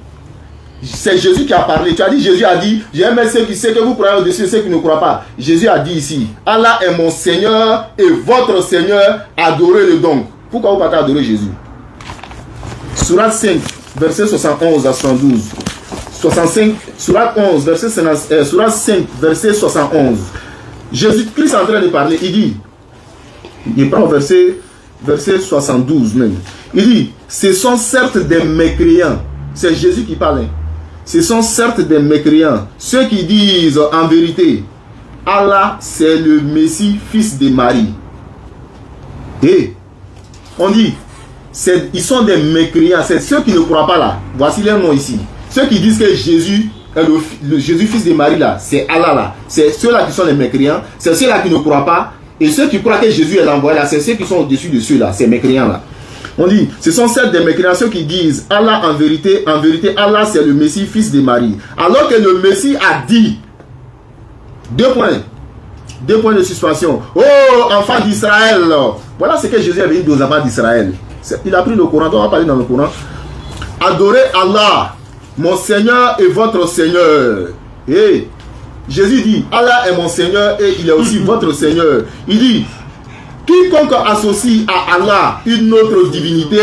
C'est Jésus qui a parlé. Tu as dit, Jésus a dit, j'aime ceux qui savent que vous croyez au-dessus, ceux qui ne croient pas. Jésus a dit ici, Allah est mon Seigneur et votre Seigneur, adorez-le donc. Pourquoi vous ne pouvez pas adorer Jésus? Sourate 5, verset 71 à 72. 65, Sourate 11, verset 50, Sourate 5, verset 71. Jésus-Christ est en train de parler, il dit, il prend verset 72 même. Il dit, ce sont certes des mécréants. C'est Jésus qui parle. Ce sont certes des mécréants, ceux qui disent en vérité, Allah c'est le Messie, fils de Marie. Et on dit, ils sont des mécréants, c'est ceux qui ne croient pas là. Voici leur nom ici. Ceux qui disent que Jésus, le Jésus, fils de Marie là, c'est Allah là. C'est ceux-là qui sont les mécréants, c'est ceux-là qui ne croient pas. Et ceux qui croient que Jésus est l'envoyé là, c'est ceux qui sont au-dessus de ceux-là, ces mécréants là. On dit, ce sont certes des mécréants, ceux qui disent Allah en vérité, Allah c'est le Messie, fils de Marie. Alors que le Messie a dit, deux points de suspension. Oh, enfants d'Israël. Voilà ce que Jésus avait dit aux enfants d'Israël. Il a pris le Coran, on va parler dans le Coran. Adorez Allah, mon Seigneur et votre Seigneur. Et Jésus dit, Allah est mon Seigneur et il est aussi votre Seigneur. Il dit, quiconque associe à Allah une autre divinité,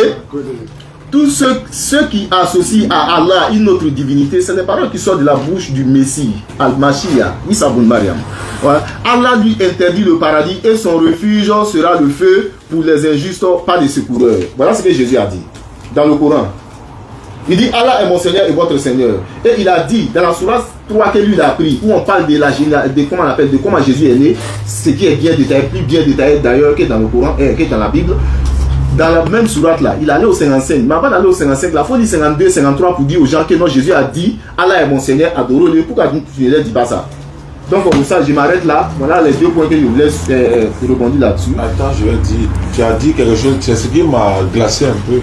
tous ceux qui associent à Allah une autre divinité, c'est les paroles qui sortent de la bouche du Messie, Al-Mashiach, Isa ibn Maryam. Voilà. Allah lui interdit le paradis et son refuge sera le feu pour les injustes, pas des secoureurs. Voilà ce que Jésus a dit dans le Coran. Il dit Allah est mon Seigneur et votre Seigneur. Et il a dit dans la sourate 3 que lui il a pris, où on parle de comment on appelle, de comment Jésus est né, ce qui est bien détaillé, plus bien détaillé d'ailleurs que dans le Coran, que dans la Bible. Dans la même sourate là, il allait au 55. Mais avant d'aller au 55, la fois dit 52, 53 pour dire aux gens que non, Jésus a dit Allah est mon Seigneur, adorez-le. Pourquoi tu ne leur dis pas ça? Donc comme ça, je m'arrête là. Voilà les deux points que je voulais répondre là-dessus. Attends, je vais dire, tu as dit quelque chose, c'est ce qui m'a glacé un peu.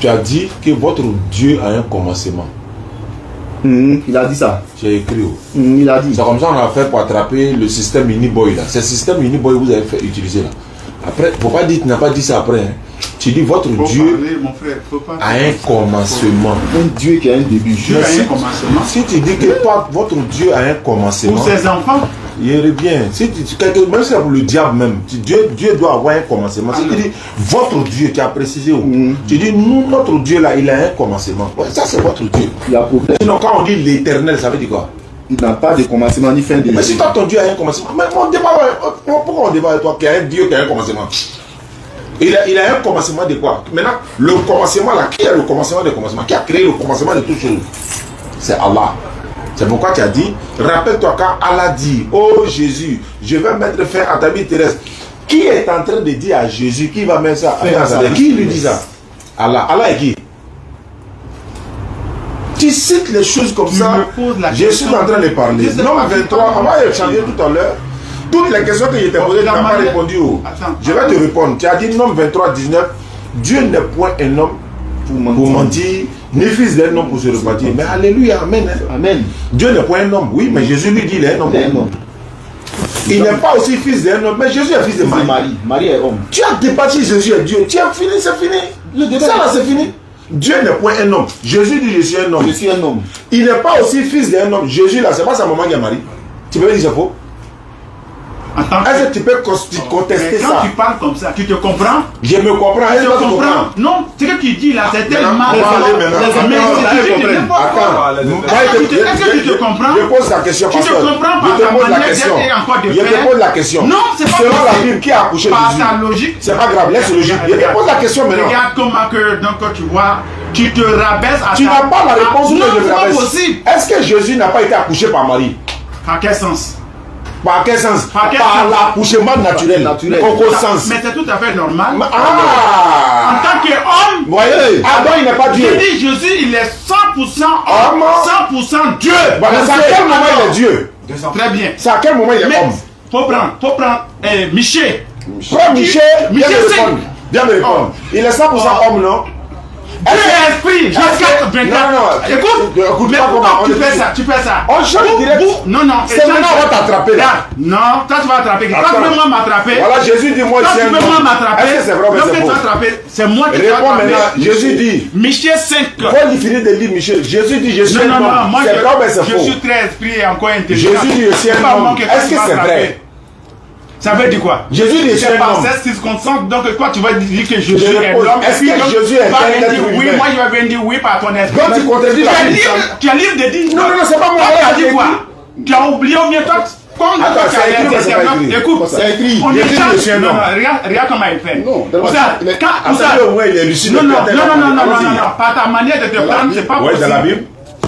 Tu as dit que votre Dieu a un commencement. Il a dit ça. J'ai écrit. Il a dit. C'est comme ça qu'on a fait pour attraper le système Uniboy là. C'est le système Uniboy que vous avez fait utiliser là. Après, faut pas dire, tu n'as pas dit ça après. Hein. Tu dis votre Dieu mon frère, a un commencement. Un Dieu qui a un début. Dieu a un commencement. Si tu dis que toi, votre Dieu a un commencement. Pour ses enfants. Il revient. Si même si c'est pour le diable même, Dieu doit avoir un commencement. Si tu dis votre Dieu qui a précisé, tu dis nous, notre Dieu là, il a un commencement. Ouais, ça c'est votre Dieu. Sinon quand on dit l'éternel, ça veut dire quoi? Il n'a pas de commencement ni fin de. Mais si toi ton Dieu a un commencement, mais pourquoi on débat avec toi qui a un Dieu qui a un commencement? Il a un commencement de quoi? Maintenant, le commencement là, qui est le commencement des commencements? Qui a créé le commencement de toutes choses? C'est Allah. C'est pourquoi tu as dit, rappelle-toi quand Allah dit, oh Jésus, je vais mettre fin à ta vie terrestre. Qui est en train de dire à Jésus, qui va mettre ça? Qui lui dit ça? Allah. Allah est qui? Tu cites les choses comme ça. Je suis en train de parler. Non, 23, on va échanger tout à l'heure. Toutes les questions que je t'ai posées, tu n'as pas répondu. Je vais te répondre. Tu as dit, nom 23, 19, Dieu n'est point un homme pour mentir, Ni fils d'un homme pour se repentir. Mais alléluia, amen. Amen. Dieu n'est pas un homme, oui, mais Jésus lui dit il est un homme. Il est un homme. Il n'est pas aussi fils d'un homme, mais Jésus est fils de C'est Marie. Marie. Marie est homme. Tu as débattu Jésus est Dieu. Tu as fini, c'est fini. Le débat là, c'est fini. Dieu n'est point un homme. Jésus dit je suis un homme. Je suis un homme. Il n'est pas aussi fils d'un homme. Jésus là, c'est pas sa maman qui a Marie. Tu peux me dire c'est faux? Est-ce que tu peux contester Quand ça? tu parles comme ça, tu te comprends? Je me comprends. Est-ce Tu que te tu comprends? comprends? Non, ce que tu dis là, c'est tellement on va aller maintenant. Mais Attends, si tu dis n'importe quoi. Est-ce que tu te comprends? Je pose la question. Tu te pasteur. comprends Je par te ta pose la manière question. d'être et encore de Je te faire? pose la question. Non, c'est pas Selon la possible. Bible, qui a accouché Par Jésus? ta logique. C'est pas grave, laisse logique. Je te pose la question maintenant. Regarde comment que, donc, tu vois, tu te rabaisses à Tu n'as pas la réponse. Non, que je c'est pas rabaisse. possible. Est-ce que Jésus n'a pas été accouché par Marie? Par quel sens? Par quel sens? Par quel Par sens? l'accouchement naturel. Naturel. Aucun sens. Mais c'est tout à fait normal. En Ah! tant qu'homme, Vous voyez, Adam il n'est pas Dieu. je dis Jésus, il est 100% homme, 100% Dieu. Voilà, c'est à quel moment il est Dieu? Très bien. C'est à quel moment il est Mais homme? faut prendre Miché. Prends Michel, viens Michel me Singh. répondre. Viens me répondre. Il est 100% homme, non? Dieu est esprit. Jusqu'à 24. Non, Écoute, écoute mais pas pourquoi comment tu on fais est- ça? Tu fais ça. On change direct. Non, non. C'est maintenant on va t'attraper là. Non, toi tu vas attraper. Toi Attends. tu veux moi m'attraper. Voilà, Jésus dit moi Toi je tu suis un veux moi homme. m'attraper. Est-ce que c'est vrai ou Donc c'est tu faux? vas attraper. C'est moi qui vais Réponds attraper. maintenant. Jésus dit. Michel 5. Paul il finit de dire Michel. Jésus dit je suis Non, un non, non. homme. Moi C'est vrai ou c'est je faux? suis très esprit et encore intelligent. Jésus dit je suis C'est un pas moi homme. que Est-ce tu que vas c'est attraper. vrai? Ça veut dire quoi? Jésus dit je suis C'est un par homme. cette circonstance, donc quoi tu vas dire que Jésus Je est réponds. l'homme? Est-ce Et que puis, Jésus est tu vas un venir être oui, humain? moi je vais venir oui par ton esprit. Quand tu contredis la Bible, Tu as libre de dire. Non, non, non, c'est pas moi. Toi, tu as J'ai dit quoi? écrit. Tu as oublié ou bien toi? Quand Attends, tu as c'est écrit ou c'est pas écrit? Écoute, C'est écrit. on Jésus dit échange. je suis un Non, homme. non, regarde comment il fait. Non, Oussard, quand Oussard- Attends, au moins il est lucide. non, non, non, non, non, non, Allons-y. non, non, par ta manière de te prendre, c'est pas Ouais, possible. dans la Bible.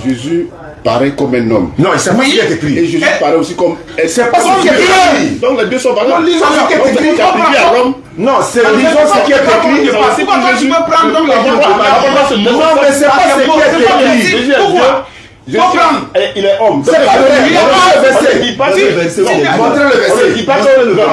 Jésus paraît comme un homme. Non, c'est pas ce qui est Et écrit. Jésus paraît aussi comme... C'est pas ce qui est écrit. Donc les deux sont Non, valables. lisons ce qui est Donc, écrit. c'est attribué à l'homme. Non, c'est lisons ce qui est écrit. Pourquoi toi tu peux prendre donc les gens? Non, mais c'est pas ce qui est écrit. Jésus est Pourquoi? Dieu. Faut prendre. Il est homme. C'est pas vrai. Il est Montrez le verset. Il passe le verset. Montrez le verset. Il passe le verset.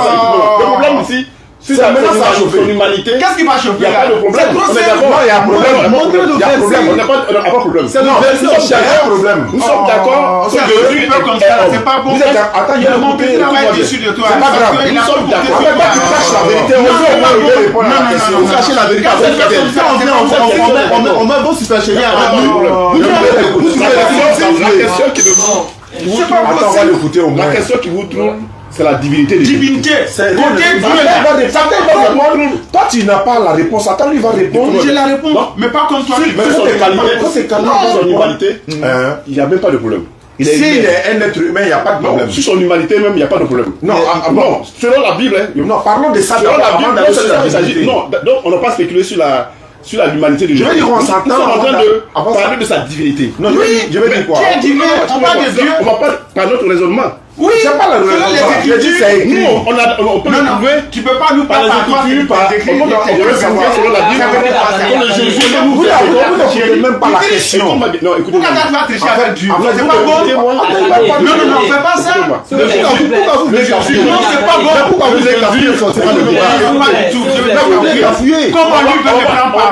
Le problème ici, c'est Ça, maintenant, ça a chauffé. son humanité. Qu'est-ce qui va Il chauffer n'y a là? pas de problème. C'est trop On est simple. d'accord. Non, il y a un problème. Il y a un problème. On n'a pas de problème. Non, il y a un problème. Nous sommes d'accord que C'est un Jésus peu comme ça, c'est pas bon. Vous êtes en- attends, il y a Mon écouté, petit travail écoute-moi dessus de toi. C'est pas grave. Il a Nous sommes pas d'accord. compté En fait, sur toi, tu toi. caches la vérité. Non, Aujourd'hui, non, on va non, répondre à non, la non, question. non, Vous cachez la vérité. Quand c'est comme ça, on vient, on met vos superchéries à la question qui me Attends, on va l'écouter au moins. La question qui vous trouve, c'est la divinité de Dieu. Divinité. C'est Côté Dieu Dieu là. Toi, tu n'as pas la réponse. Attends, lui va répondre. Je la réponds, mais pas comme toi. Mais son humanité, Hein? il n'y a même pas de problème. S'il est un être humain, il n'y a pas de Non, problème. sur son humanité même, il n'y a pas de problème. Non, non, selon la Bible, hein, Non, parlons de ça. selon la d'abord, Bible, avant d'aller sur la il s'agit. divinité. Non, donc on n'a pas spéculé sur l'humanité de Jésus. vais dire, on Nous s'entend sommes en train de avant ça. parler de sa divinité. Non, je vais dire quoi? Qui est divin? On parle de Dieu. On va pas par notre raisonnement. Oui, C'est pas la selon raison. les Je dis, c'est Écritures. écrit. Nous, on peut Non, le non, trouver tu peux pas nous par les parler Écritures, par des on veut savoir selon la Bible. Comme le Jésus de Vous n'écoutez même pas la question. Non, écoutez-moi. Pourquoi tu vas tricher avec Dieu? en fait, C'est vous pas bon. Écoutez-moi. Non, non, non, fais pas ça. Le Jésus, pourquoi vous voulez cafouiller? Non, c'est pas bon. Pourquoi vous voulez cafouiller son Pas du tout. Je veux pas cafouiller. Comment lui peut me prendre par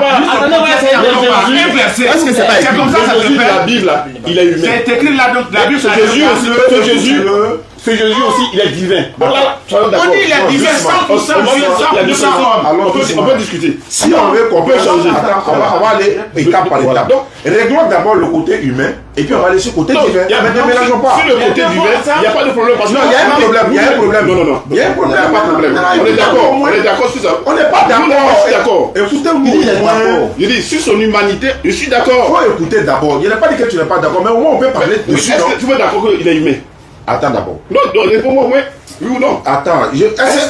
Est-ce que c'est pas C'est comme ça, ça se Jésus de la fait. Bible, là, il est humain. C'est écrit là, donc la Bible, Ce ça Jésus aussi, ce Jésus aussi, il est divin. Donc là, soyons d'accord. On dit il est divin 100%, Il y a 100% homme. On peut discuter. Si on veut qu'on peut changer, attends, on va aller étape par étape. Donc, réglons d'abord le côté humain et puis on va aller sur le côté divin. Mais ne mélangeons pas. Sur le côté divin, il n'y a pas de problème. Parce que Non, il y a un problème, il y a un problème. Non, non, non. Il y a un problème. Il n'y a pas de problème. On est d'accord. On est d'accord sur ça. On n'est pas d'accord. Je suis d'accord. Écoutez-moi. Il est d'accord. Je dis, sur son humanité, je suis d'accord. Il faut écouter d'abord. Il n'a pas dit que tu n'es pas d'accord, mais au moins on peut parler dessus. Est-ce que tu es d'accord qu'il est humain? Attends d'abord. Non, réponds-moi, oui ou non? Attends, Est-ce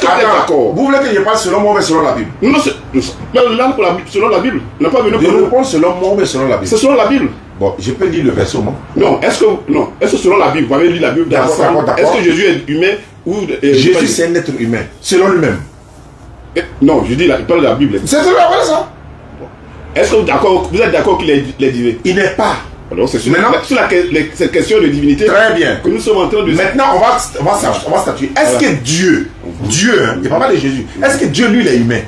que tu es d'accord? Vous voulez que je parle selon moi, mais selon la Bible? Non, mais là, selon la Bible, on n'a pas venu Je pour nous. réponds selon moi, mais selon la Bible. C'est selon la Bible. Bon, je peux lire le verset au moins. Non, est-ce que selon la Bible, vous avez lu la Bible D'accord, ensemble, d'accord. est-ce que Jésus est humain ou Jésus, c'est un être humain, selon lui-même. Non, je dis là, il parle de la Bible. C'est vrai, ça. Est-ce que vous êtes d'accord qu'il est divin? Il n'est pas. Alors c'est sur Maintenant- cette question de divinité Très bien. que nous sommes en train de... Maintenant, on va statuer. Est-ce que Dieu, hein, il ne parle pas de Jésus, est-ce que Dieu, lui, il est humain?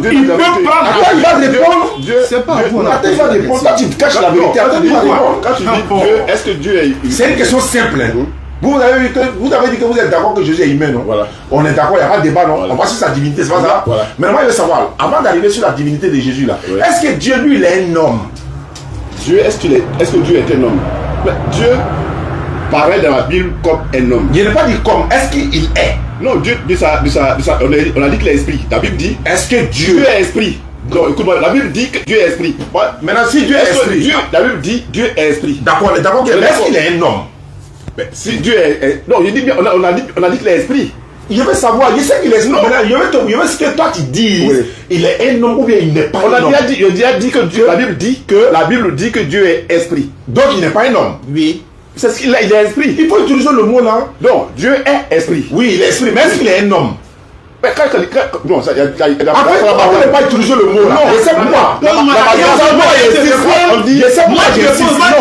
Il peut prendre. Attends, il va répondre. C'est pas vous. Attends, il va répondre. Toi, tu caches la vérité. Attends, il va répondre. Quand tu dis Dieu, est-ce que Dieu est... C'est une question simple. Hein. Vous avez dit que vous êtes d'accord que Jésus est humain, non? Voilà. On est d'accord, il n'y a pas de débat, non? Voilà. On va sur sa divinité, c'est pas ça? Voilà. Mais moi, je veux savoir, avant d'arriver sur la divinité de Jésus, là, Oui. est-ce que Dieu, lui, il est un homme? Dieu, est-ce que Dieu est un homme? Mais Dieu paraît dans la Bible comme un homme. Je n'ai pas dit comme, est-ce qu'il est? Non, Dieu, on a dit qu'il est esprit. La Bible dit, Est-ce que Dieu Dieu est esprit. Non, écoute-moi, la Bible dit que Dieu est esprit. Moi, Maintenant, si Dieu est est-ce que esprit, la Bible dit Dieu est esprit. d'accord, on est d'accord, mais est-ce qu'il est un homme? Mais si Dieu est... Non, je dis bien, on a dit qu'il est esprit. Je veux savoir, je sais qu'il est non, maintenant, je veux ce que toi tu dis, Oui. il est un homme ou bien il n'est pas On a un homme. déjà dit que Dieu, la Bible dit que Dieu est esprit. Donc il n'est pas un homme. Oui. C'est ce qu'il est, il est esprit. Il faut utiliser le mot là. Non, Dieu est esprit. Oui, il est esprit, mais est-ce qu'il est un homme? Mais non, ça, il y a Après, on ne peut pas utiliser le mot là. Non, Je sais moi. Je sais moi, je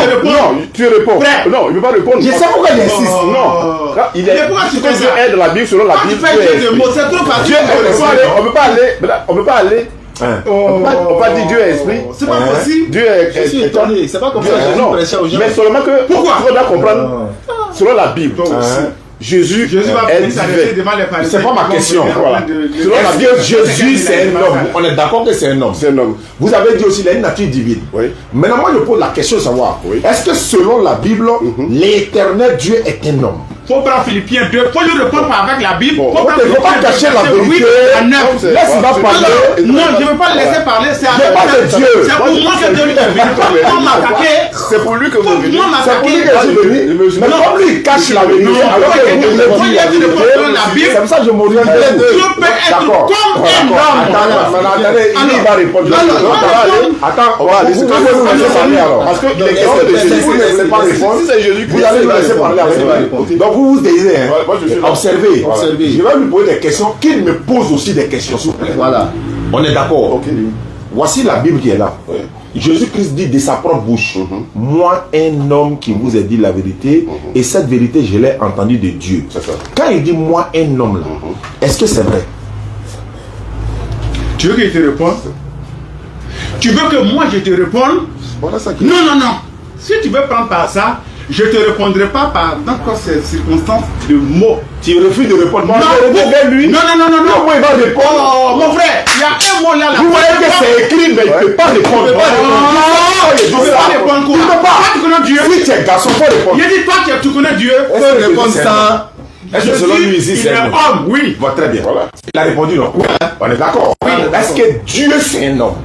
réponds. Non, tu réponds. Non, il ne veut pas répondre. Je sais pourquoi il insiste. Non. Il est. Mais pourquoi tu fais Dieu ça? est dans la Bible, selon la Quand tu Bible. fais Dieu est de esprit. mots, c'est trop facile. Dieu est. On ne peut pas aller. On ne peut pas dire Dieu est esprit. C'est pas possible. Dieu est. Je suis étonné, c'est pas comme ça Dieu que est- je non, prêchais aux gens. mais seulement que. Pourquoi? On doit comprendre. Selon la Bible. Jésus va est venir s'arrêter divin. devant les pharisiens. C'est pas ma question. Voilà. Selon la Bible, Jésus c'est un homme. On est d'accord que c'est un homme. C'est un homme. Vous avez dit aussi qu'il a une nature divine. Oui. Maintenant, moi je pose la question de savoir, Oui. est-ce que selon la Bible, l'éternel Dieu est un homme? Faut prendre Philippiens 2. Faut lui répondre avec la Bible. Bon, Faut prendre il faut pas Philippiens cacher 2, la verset vérité. 8 à 9. C'est- Laisse-moi c'est- parler. Non, je ne veux pas le laisser parler. C'est Je parle de Dieu. C'est pour moi que Dieu lui est venu. Quand on m'a attaqué, C'est pour lui que vous quand venez. on m'a C'est pour lui attaqué, que je suis venu. Mais comme lui il cache la vérité, Non, alors que faut vous qu'il voulez faut dire la qu'il vérité, réponde la Bible. c'est comme ça que je m'oriente vers Dieu eux. peut être D'accord. comme un D'accord. homme. Attendez, il va répondre. Attends, On va aller. vous pouvez nous laisser parler alors. Parce que il est Donc, question de si Jésus. vous ne laissez pas répondre, Si c'est Jésus vous allez nous laisser parler avec lui. Donc vous vous désirez, hein. Moi, je suis là. Observez. Observez. Je vais lui poser des questions, qu'il me pose aussi des questions, s'il vous plaît. Voilà. On est d'accord. Ok. Voici la Bible qui est là. Oui. Jésus-Christ dit de sa propre bouche, moi un homme qui vous ai dit la vérité, et cette vérité je l'ai entendue de Dieu. C'est ça. Quand il dit moi un homme là, est-ce que c'est vrai? Tu veux que je te réponde? Tu veux que moi je te réponde? Voilà ça qui. Non, non, non. Si tu veux prendre par ça, je ne te répondrai pas par n'importe ces circonstances de mots. Tu refuses de répondre. Moi, Non, je réponds vers lui. non, non, non, non, non. Comment il va répondre? Oh, mon frère, il y a un mot là. Vous voyez que c'est écrit, mais il ne peut pas répondre. Tu ne peux pas répondre quoi? Il ne peut Toi, pas. tu connais Dieu. Si tu es garçon, il faut répondre. Il dit, toi, tu connais Dieu. Est-ce que Répondre c'est ça. Est-ce que selon lui ici, Il c'est est un homme? homme, oui. Bon, très bien. Voilà. Il a répondu non. On est d'accord. Est-ce que Dieu c'est un homme?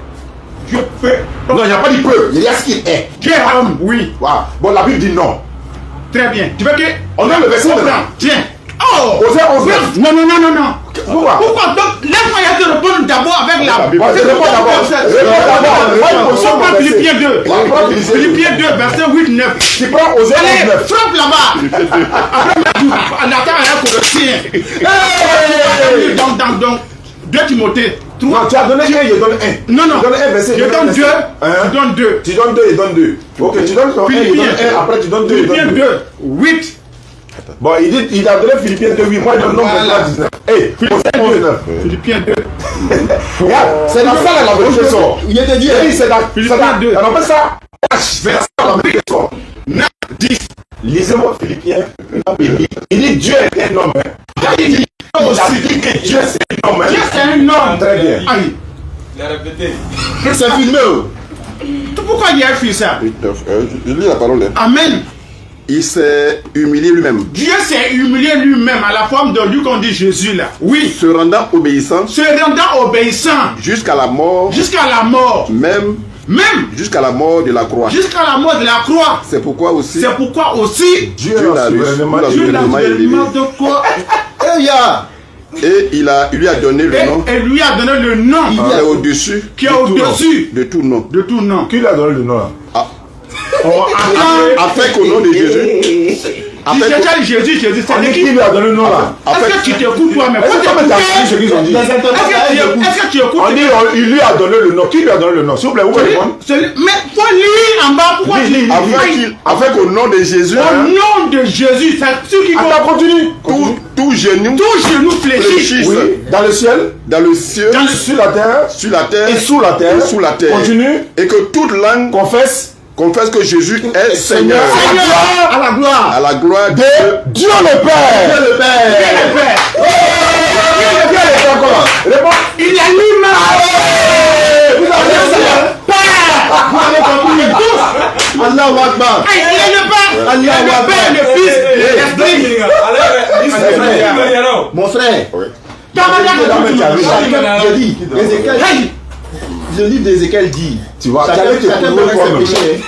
Dieu peut. Non, il n'y a pas dit peu. Il y a ce qu'il est. Dieu est homme, oui. Voilà. Bon, la Bible dit non. Très bien. Tu veux que. On a le verset On maintenant. prend. Tiens. Oh! Osée 11. Non, non, non, non, non. Pourquoi? Pourquoi? Donc, laisse-moi y te répondre d'abord avec la Bible. Je réponds d'abord. Réponds d'abord. On prend Philippiens 2. Prends Philippiens. Philippiens 2, verset 8, 9. Tu prends Osée 11, Allez, 9. frappe là-bas. Après, on attend un Colossien. Donc, 2 Timothée. Non, tu as donné un, il donne un. Non, non. Tu donnes un verset. Je donne 2. Hein? Je donne 2. Tu donnes 2, il donne 2. Ok, tu donnes ton 1, il donne Philippiens. 1, après tu donnes 2, il Philippiens donne 2. 2, 8. Bon, il a donné Philippiens 2, 8. Moi, il donne 19. Hé, Osée 19. Philippiens 2. Regarde, c'est dans ça la vérité sort. Il est dit. C'est dans Philippiens 2. on appelle ça. C'est dans ça la vérité sort. 9, 10. Lisez-moi Philippiens. Il dit Dieu est un homme. Il dit que Dieu c'est un homme. Dieu c'est un homme. Très bien. Aïe. C'est filmé. Pourquoi il a fait ça? Je lis la parole. Amen. Il s'est humilié lui-même, Dieu s'est humilié lui-même à la forme de lui qu'on dit Jésus là. Oui. se rendant obéissant Se rendant obéissant jusqu'à la mort, jusqu'à la mort. même Même jusqu'à la mort de la croix. jusqu'à la mort de la croix. C'est pourquoi aussi C'est pourquoi aussi Dieu Dieu l'a l'a souverainement l'a Dieu l'a souverainement élevé. souverainement de quoi Eh ya. Et il lui a donné le nom et lui a donné le nom qui est au-dessus qui est au-dessus de tout nom. de tout nom. Qui lui a donné le nom là? Afin qu'au nom de Jésus, Tu cherches Jésus, Jésus, c'est Qui qui? lui a donné le nom là? Est-ce que tu t'écoutes toi-même? Est-ce que tu as entendu ce qu'ils ont dit? Est-ce que tu écoutes? On dit, il lui a donné le nom. Qui lui a donné le nom? S'il vous plaît, vous pouvez répondre. Mais faut lire en bas, pourquoi tu Afin qu'au nom de Jésus, au nom de Jésus, c'est ceux qui Attends, continue. tout genou fléchissent. Oui, dans le ciel, sur la terre, et sous la terre. Continue. Et que toute langue confesse que Jésus est Seigneur. À la gloire. À la gloire de Dieu le Père. Dieu le Père. Il est lui-même. Vous avez tous. Allahu Akbar. Il est le Père. Allahu Akbar. Le Fils, l'Esprit. Mon frère. Le livre d'Ézéchiel dit, Tu vois, chacun meurt ses péchés.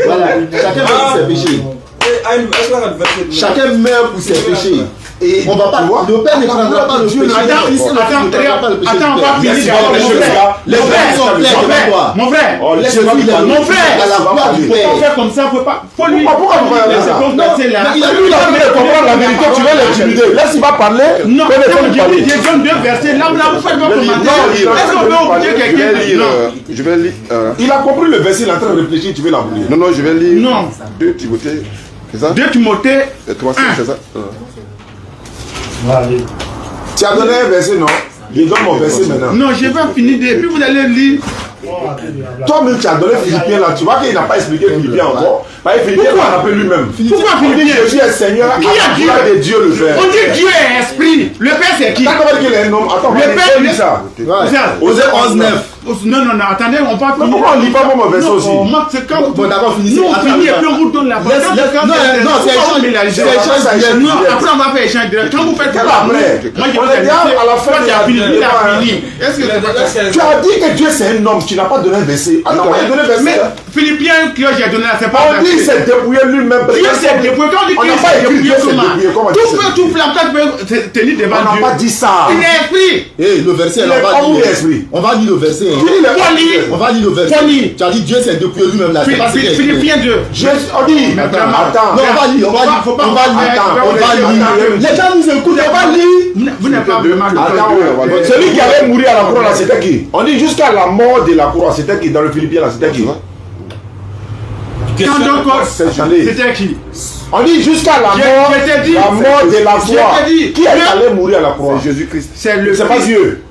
Voilà, chacun meurt pour ses péchés. Chacun meurt pour ses péchés. Et on va pas, le Père ne prendra pas le péché. Attends, on va finir. Les frères sont clairs devant toi. Mon frère, à la gloire du Père. on fait comme ça, faut lui. Pourquoi vous parlez laisser ça? confesser là. Il a lui la de comprendre la vérité, tu veux l'intimider. Laisse, il va parler. Non, je donne deux versets. Là, vous faites pas commentaire. Est-ce qu'on peut oublier quelqu'un? Je vais lire. Il a compris le verset, il est en train de réfléchir, tu veux l'oublier. Non, je vais lire. Non. 2 Timothée. C'est ça? 2 Timothée. 3, c'est ça? Tu as donné un verset, non? Je donne mon verset maintenant. Non, je vais finir et puis vous allez lire. Toi-même, tu as donné Philippiens là. Tu vois qu'il n'a pas expliqué Philippiens encore. Philippiens, on l'appelle lui-même. Pourquoi Il dit Philippiens? Jésus est Seigneur. Qui a Dieu? De Dieu le Père. On dit Dieu est esprit. Le Père c'est qui? T'as comment qu'il est un homme? Attends, Le Père, lis ça. Osée 11:9. Non, attendez, on parle. Pourquoi on lit pas mon verset aussi? Moi, c'est quand. Bon, d'accord, finissez. Nous, on finit et puis on vous donne la parole. Non, c'est échange. Non, après, on va faire échange direct. Quand vous faites Quel après? moi, je On est déjà à la fin de la fini. Bible. Il a fini. Est-ce que Tu as dit que Dieu c'est un homme, tu n'as pas donné un verset. Attends, moi j'ai donné un mais verset. Philippiens que j'ai donné là, c'est pas On dit c'est débrouillé lui-même. Dieu s'est débrouillé. Quand on dit On Dieu n'a pas s'est écrit Dieu débrouillé, s'est débrouillé. Comment tout feu, tout flamme, quand tu peux te lire devant On n'a Dieu. pas dit ça. Il est esprit. Le verset, Il est homme ou esprit? on va lire le verset. On va lire le verset. Tu as dit Dieu s'est dépouillé lui-même là. C'est pas ce qu'il a écrit. Philippiens 2. On dit, Non, attends. on va lire. Les gens nous écoutent, on va lire. Vous n'avez pas vraiment le temps. Celui qui avait mouru à la croix là, c'était qui? On dit jusqu'à la mort de la croix, c'était qui? Dans le Philippiens là, c'était qui? Quand donc, c'était qui? On dit jusqu'à la mort de la croix. Qui est allé mourir à la croix? C'est Jésus-Christ. C'est pas Dieu.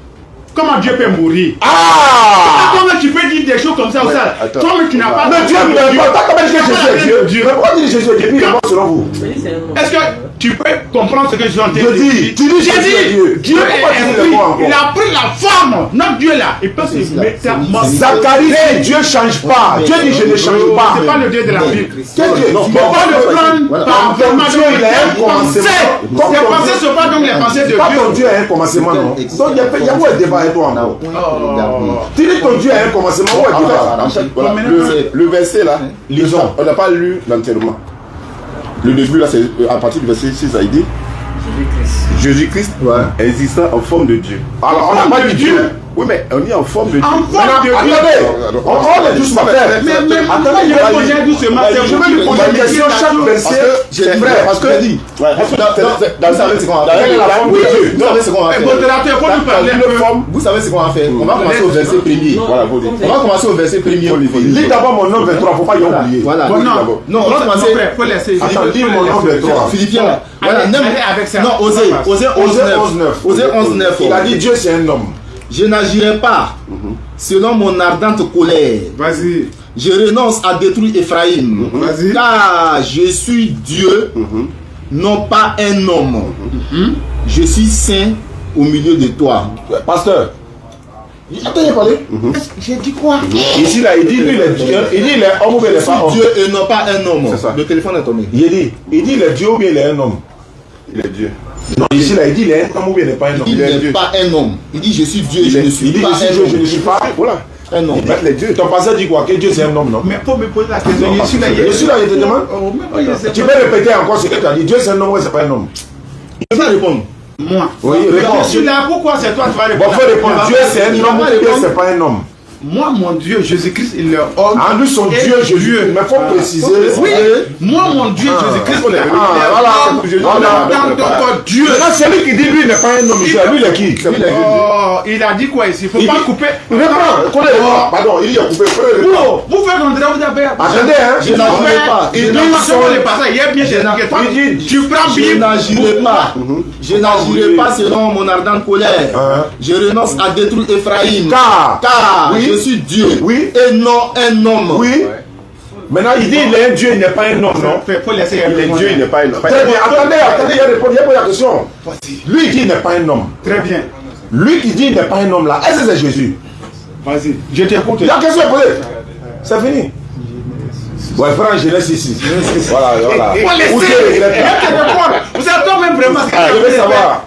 Comment Dieu peut mourir? Comment tu peux dire des choses comme ça ou ça? Toi, tu n'as pas. Mais Dieu ne peut pas. Comment dire que Jésus est Dieu? Mais pourquoi dire Jésus est Dieu? Il est mort selon vous. Est-ce que tu peux comprendre ce que je suis en train de dire? Tu dis Jésus est Dieu. Dieu est esprit. Il a pris la forme. Notre Dieu là, il peut se mettre. Zacharie dit Dieu ne change pas. Dieu dit je ne change pas. C'est pas le Dieu de la Bible. Quel Dieu? Il ne faut pas le prendre par vraiment Dieu, il a un commencement. Les pensées ne sont pas donc les pensées de Pas ton Dieu. Dieu a un commencement, non? Donc il y a où est le débat avec toi encore? Tu dis ton Dieu a un commencement, où est le débat? Le verset là, Lisons. on n'a pas lu l'entièrement. Le début là, c'est à partir du verset 6, il dit Jésus-Christ existant en forme de Dieu. Alors on n'a pas dit Dieu. Oui, mais on est en forme de Dieu. En forme de Dieu. Attendez, on est tous ma frère. Mais Attendez, je vais lui poser une question chaque verset. C'est vrai, parce que dit. Vous savez ce qu'on va faire. Modérateur, il faut nous parler un peu. Vous savez ce qu'on va faire. On va commencer au verset premier. On va commencer au verset premier. Lis d'abord mon nom 23, faut pas y oublier. Voilà. Non, on va commencer. Faut laisser. Attends, lis mon nom 23. Philippiens là. Voilà, Allez avec ça. non, Osée 11:9. Osée 11:9. Il a dit Dieu c'est un homme. Je n'agirai pas selon mon ardente colère. Vas-y. Je renonce à détruire Ephraïm. Vas-y. Car je suis Dieu, non pas un homme. Je suis saint au milieu de toi. Pasteur. Attends, il a parlé. J'ai dit quoi? Ici là, il dit lui il est Dieu. Il dit il est homme ou bien il Je est pas suis homme. Dieu et non pas un homme. C'est ça. Le téléphone est tombé. Il dit il est Dieu ou bien il est un homme. Il est Dieu. Non, ici là, il dit il est un homme ou bien il n'est pas un homme. Il n'est pas un homme. Il dit je suis Dieu et je ne suis Il dit pas je suis un Dieu, je ne homme. suis pas. Voilà. Un homme. Il est Dieu. Ton pasteur dit quoi? Que Dieu c'est un homme, non? Mais faut me poser la question. Je suis là. Je suis là, je te demande. Tu peux répéter encore ce que tu as dit. Dieu c'est un homme ou c'est pas un homme? Il va répondre. Moi. Oui, réponds. Je suis là. Pourquoi c'est toi qui vas Bon, répondre? faut répondre. Dieu c'est un homme ou bien c'est pas un homme? moi, mon Dieu, Jésus-Christ, il est homme. Ah, nous sommes Dieu, Jésus. Mais il faut préciser. Oui, moi, mon Dieu, Jésus-Christ, il est homme. Dieu. Maintenant, celui qui dit lui n'est pas un homme, lui, il est qui? Oh, il a dit quoi ici? Il ne faut pas couper. Pardon, il dit couper. Vous faites André, vous avez. Attendez, hein. Je n'agirai pas. Il dit, tu prends Je n'agirai pas. Je n'agirai pas selon mon ardente colère. Je renonce à détruire Ephraïm. Car je suis Dieu. Oui. Et non un homme. Oui. Maintenant, il dit il est un Dieu, il n'est pas un homme, non? Il faut laisser Il est Dieu, il n'est pas un homme. Très bien, attendez, il y a pas la question. Lui, il dit il n'est pas un homme. Très bien. Lui qui dit il n'est pas un homme là, est-ce que c'est Jésus? Vas-y, je t'écoute. La question est posée. C'est fini. Ouais, frère, Genèse ici. Voilà. Faut laisser. Vous êtes toi-même vraiment.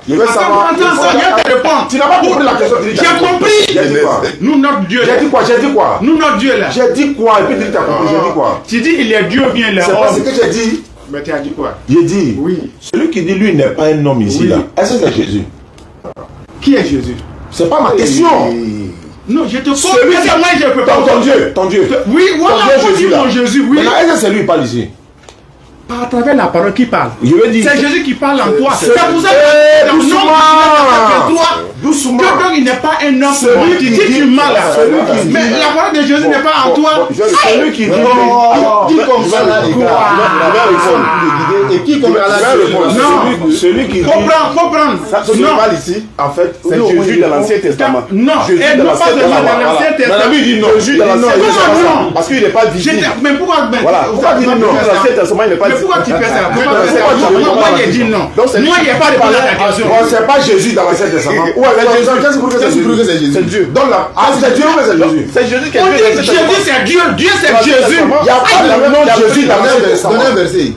Je veux savoir. Attends, te répondre. Tu n'as pas compris la question. J'ai compris. J'ai dit quoi? Nous, notre Dieu. J'ai dit quoi? Nous, notre Dieu là. J'ai dit quoi? Et puis tu as compris, j'ai dit quoi? Tu dis il est Dieu ou bien il est C'est pas ce homme. que j'ai dit. Mais tu as dit quoi? J'ai dit, Oui. celui qui dit lui n'est pas un homme ici, Oui. là, est-ce que c'est Jésus? Qui est Jésus? C'est pas ma question. Non, je te pose. Celui qui... Moi, je peux pas. Ton Dieu. Oui, voilà, Ton vous Dieu, dites mon Jésus, oui. Maintenant, est-ce que c'est lui qui parle ici? Pas à travers la parole qui parle. Je veux dire... C'est Jésus qui parle en toi. C'est C'est pour ça Eh, que non, doucement. doucement. Donc il n'est pas un homme. Celui qui dit dit- du mal. celui qui Mais dit- la parole de Jésus n'est pas en toi. Celui qui dit... Qui comme ça là, les gars? Et qui comme ça là, Non. Celui qui dit... Faut prendre. Non. parle ici, En fait, c'est Jésus de l'Ancien Testament. Non. Jésus Et de non l'Ancien pas seulement Testament. dans l'Ancien Testament. Madame, il dit non. Jésus de l'Ancien non, Testament. non. Parce qu'il n'est pas visible. Mais pourquoi Voilà, pourquoi dire non? L'Ancien Testament, il n'est pas Mais visible. pourquoi tu fais ça? Pourquoi Mais tu fais pourquoi tu ça? veux Moi, pas j'ai dit non. Donc, c'est Moi, il n'y a pas de parler à la question. Bon, c'est pas Jésus dans l'Ancien Testament. Ouais, c'est Jésus. Qu'est-ce que c'est Jésus? C'est Dieu. Donc là, ah, c'est Dieu ou c'est Jésus? C'est Jésus qui est On Dieu dit dans l'Ancien Jésus, Testament. c'est Dieu. Dieu, c'est Jésus. Il n'y a pas le nom de Jésus dans l'Ancien Testament. Donnez un verset.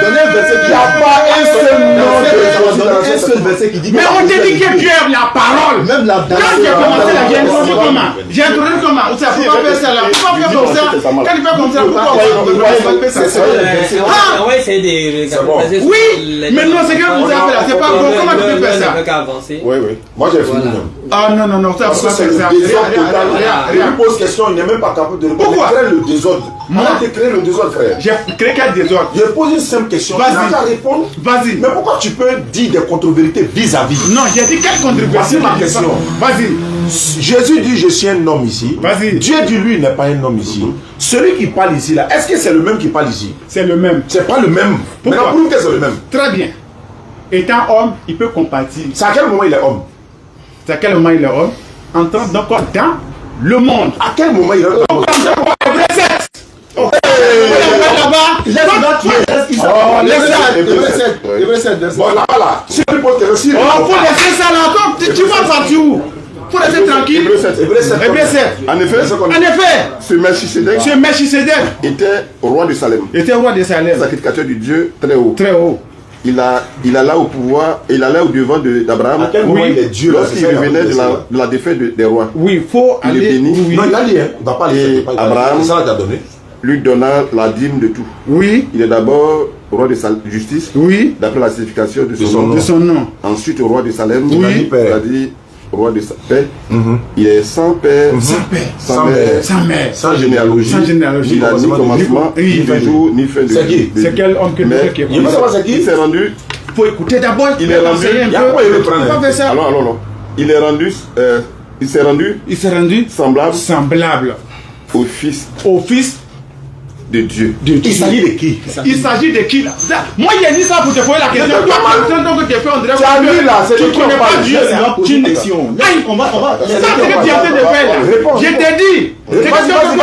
Donnez un verset. Il n'y a pas un seul nom de Jésus dans Donnez un l'Ancien seul Testament. verset qui dit Mais on te dit que Dieu est la parole. même la Quand j'ai commencé là, j'ai introduit comment? J'ai introduit comment? Vous savez, pourquoi faire ça là? Pourquoi faire comme ça? Quand il fait comme ça, pourquoi On va essayer de regarder. Oui, mais non, c'est que vous avez fait là, c'est pas bon. Comment tu peux faire ça? Oui. Moi, j'ai fini même. Ah non, ça Parce faut que pas c'est faire le ça. désordre total. Il Regarde. lui pose question, il n'est même pas capable de répondre. Pourquoi? Il crée le désordre. Arrête de créer le désordre, frère. J'ai créé quel désordre? Je pose une simple question. Vas-y. Tu n'as qu'à répondre. Vas-y. Mais pourquoi tu peux dire des contre-vérités vis-à-vis? Non, j'ai dit quelle controverse? Voici ma question. Vas-y. Jésus dit je suis un homme ici. Vas-y. Dieu dit lui il n'est pas un homme ici. Celui qui parle ici là, est-ce que c'est le même qui parle ici? C'est le même. C'est pas le même. Pourquoi? Maintenant prouve que c'est le même. Très bien. Étant homme, il peut compatir. C'est à quel moment il est homme? C'est à quel moment il est homme? Entrant donc dans le monde. À quel moment il est homme? Bon là, si tu poses tes récits, Oh, faut laisser ça là. Attends, tu vas partir où? Faut laisser tranquille. Hébreux 7. Hébreux 7. En effet, En effet, ce Melchisédek ce Melchisédek était roi de Salem, était roi de Salem. sacrificateur du Dieu très haut. Très haut. Il alla au pouvoir, et il allait au devant d'Abraham à quel moment il est Dieu là? lorsqu'il revenait de la défaite des rois. Oui, il faut Il est aller. béni. Oui. Non, il a dit, hein. Il va pas aller. Et Abraham- Ça t'a donné. Lui donna la dîme de tout. Oui. Il est d'abord roi de justice, Oui. d'après la signification de son son nom. De son nom. Ensuite, au roi de Salem, Oui. il a dit roi de paix. Il est sans père, Sans père. sans mère, Sans mère. sans généalogie. Sans généalogie. Il n'a ni commencement, Oui. ni fin de jour, ni fin de C'est qui? de C'est vie. quel homme que Mais Dieu qui est Il veut savoir c'est il qui? s'est rendu. Il faut écouter d'abord. Il est rendu. enseigner un Il y a peu. quoi il veut prendre? Faut pas faire ça. Alors. Il est rendu. Il s'est rendu Il s'est rendu semblable semblable au Fils au Fils de Dieu. de Dieu. Il s'agit de qui? Il s'agit de qui là? Moi j'ai dit ça pour te poser la question. Mais Toi, comment- donc tu fais on dirait Tu as lu là, c'est tu lui qui connais en pas parle. Dieu Je là. vais poser Tu une n'es- question. Aïe, On va. ça c'est ce que tu es en train de faire là. Réponds. Je t'ai dit. C'est ce que toi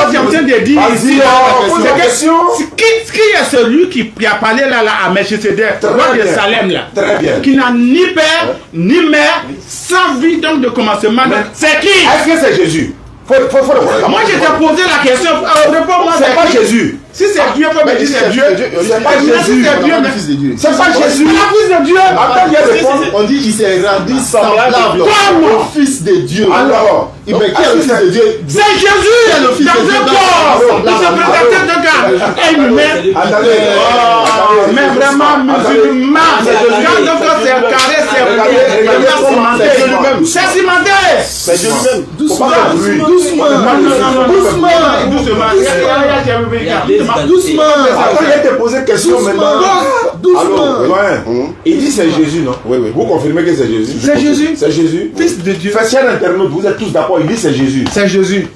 tu es en train de dire ici. pose la question. Qui est celui qui a parlé là à Melchisédek, Très roi de bien. Salem là? Très bien. Qui n'a ni père ni mère, sans vie donc de commencement. C'est qui? Est-ce que c'est Jésus? Faut le voir. Moi je t'ai posé la question. Réponds-moi. C'est pas qui? Jésus. Si c'est Dieu, faut me dire c'est Dieu. C'est pas Mais si Jésus. c'est Dieu, mais- Fils de Dieu. C'est pas Jésus. Mais la fils de Dieu. Attends, il y a des réponses. On dit qu'il s'est rendu semblable Comment? au Fils de Dieu. Alors, Mais qui est le Fils de Dieu? C'est Jésus. le Fils Dans de Dieu un dans corps. son Il se semblable. présentait d'un gars. Et une main. Mais vraiment musulman. Quand donc c'est carré, c'est cimenté. C'est cimenté. C'est Dieu lui-même. Doucement. Attends, il a été posé question maintenant. Doucement. Il dit c'est Jésus, non? Oui, oui. Vous confirmez que c'est Jésus? C'est Jésus. C'est Jésus. Fils de Dieu. Faites cher internaute, vous êtes tous d'accord, il dit c'est Jésus. C'est Jésus.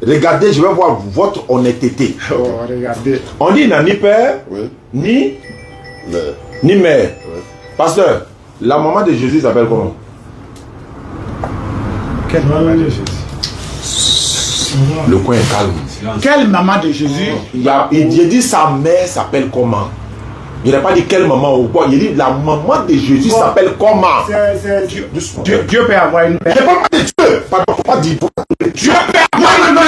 Regardez, je vais voir votre honnêteté. Oh, regardez. On dit il n'a ni père, ni mère. Pasteur, la maman de Jésus s'appelle comment? Quelle maman de Jésus? Le coin est calme. Quelle maman de Jésus? Il dit sa mère s'appelle comment? Il n'a pas dit quelle maman ou quoi. Il dit la maman de Jésus s'appelle comment? C'est Dieu. Dieu peut avoir une mère. Je ne parle pas de Dieu. Pardon, pas dire. Dieu peut avoir une mère.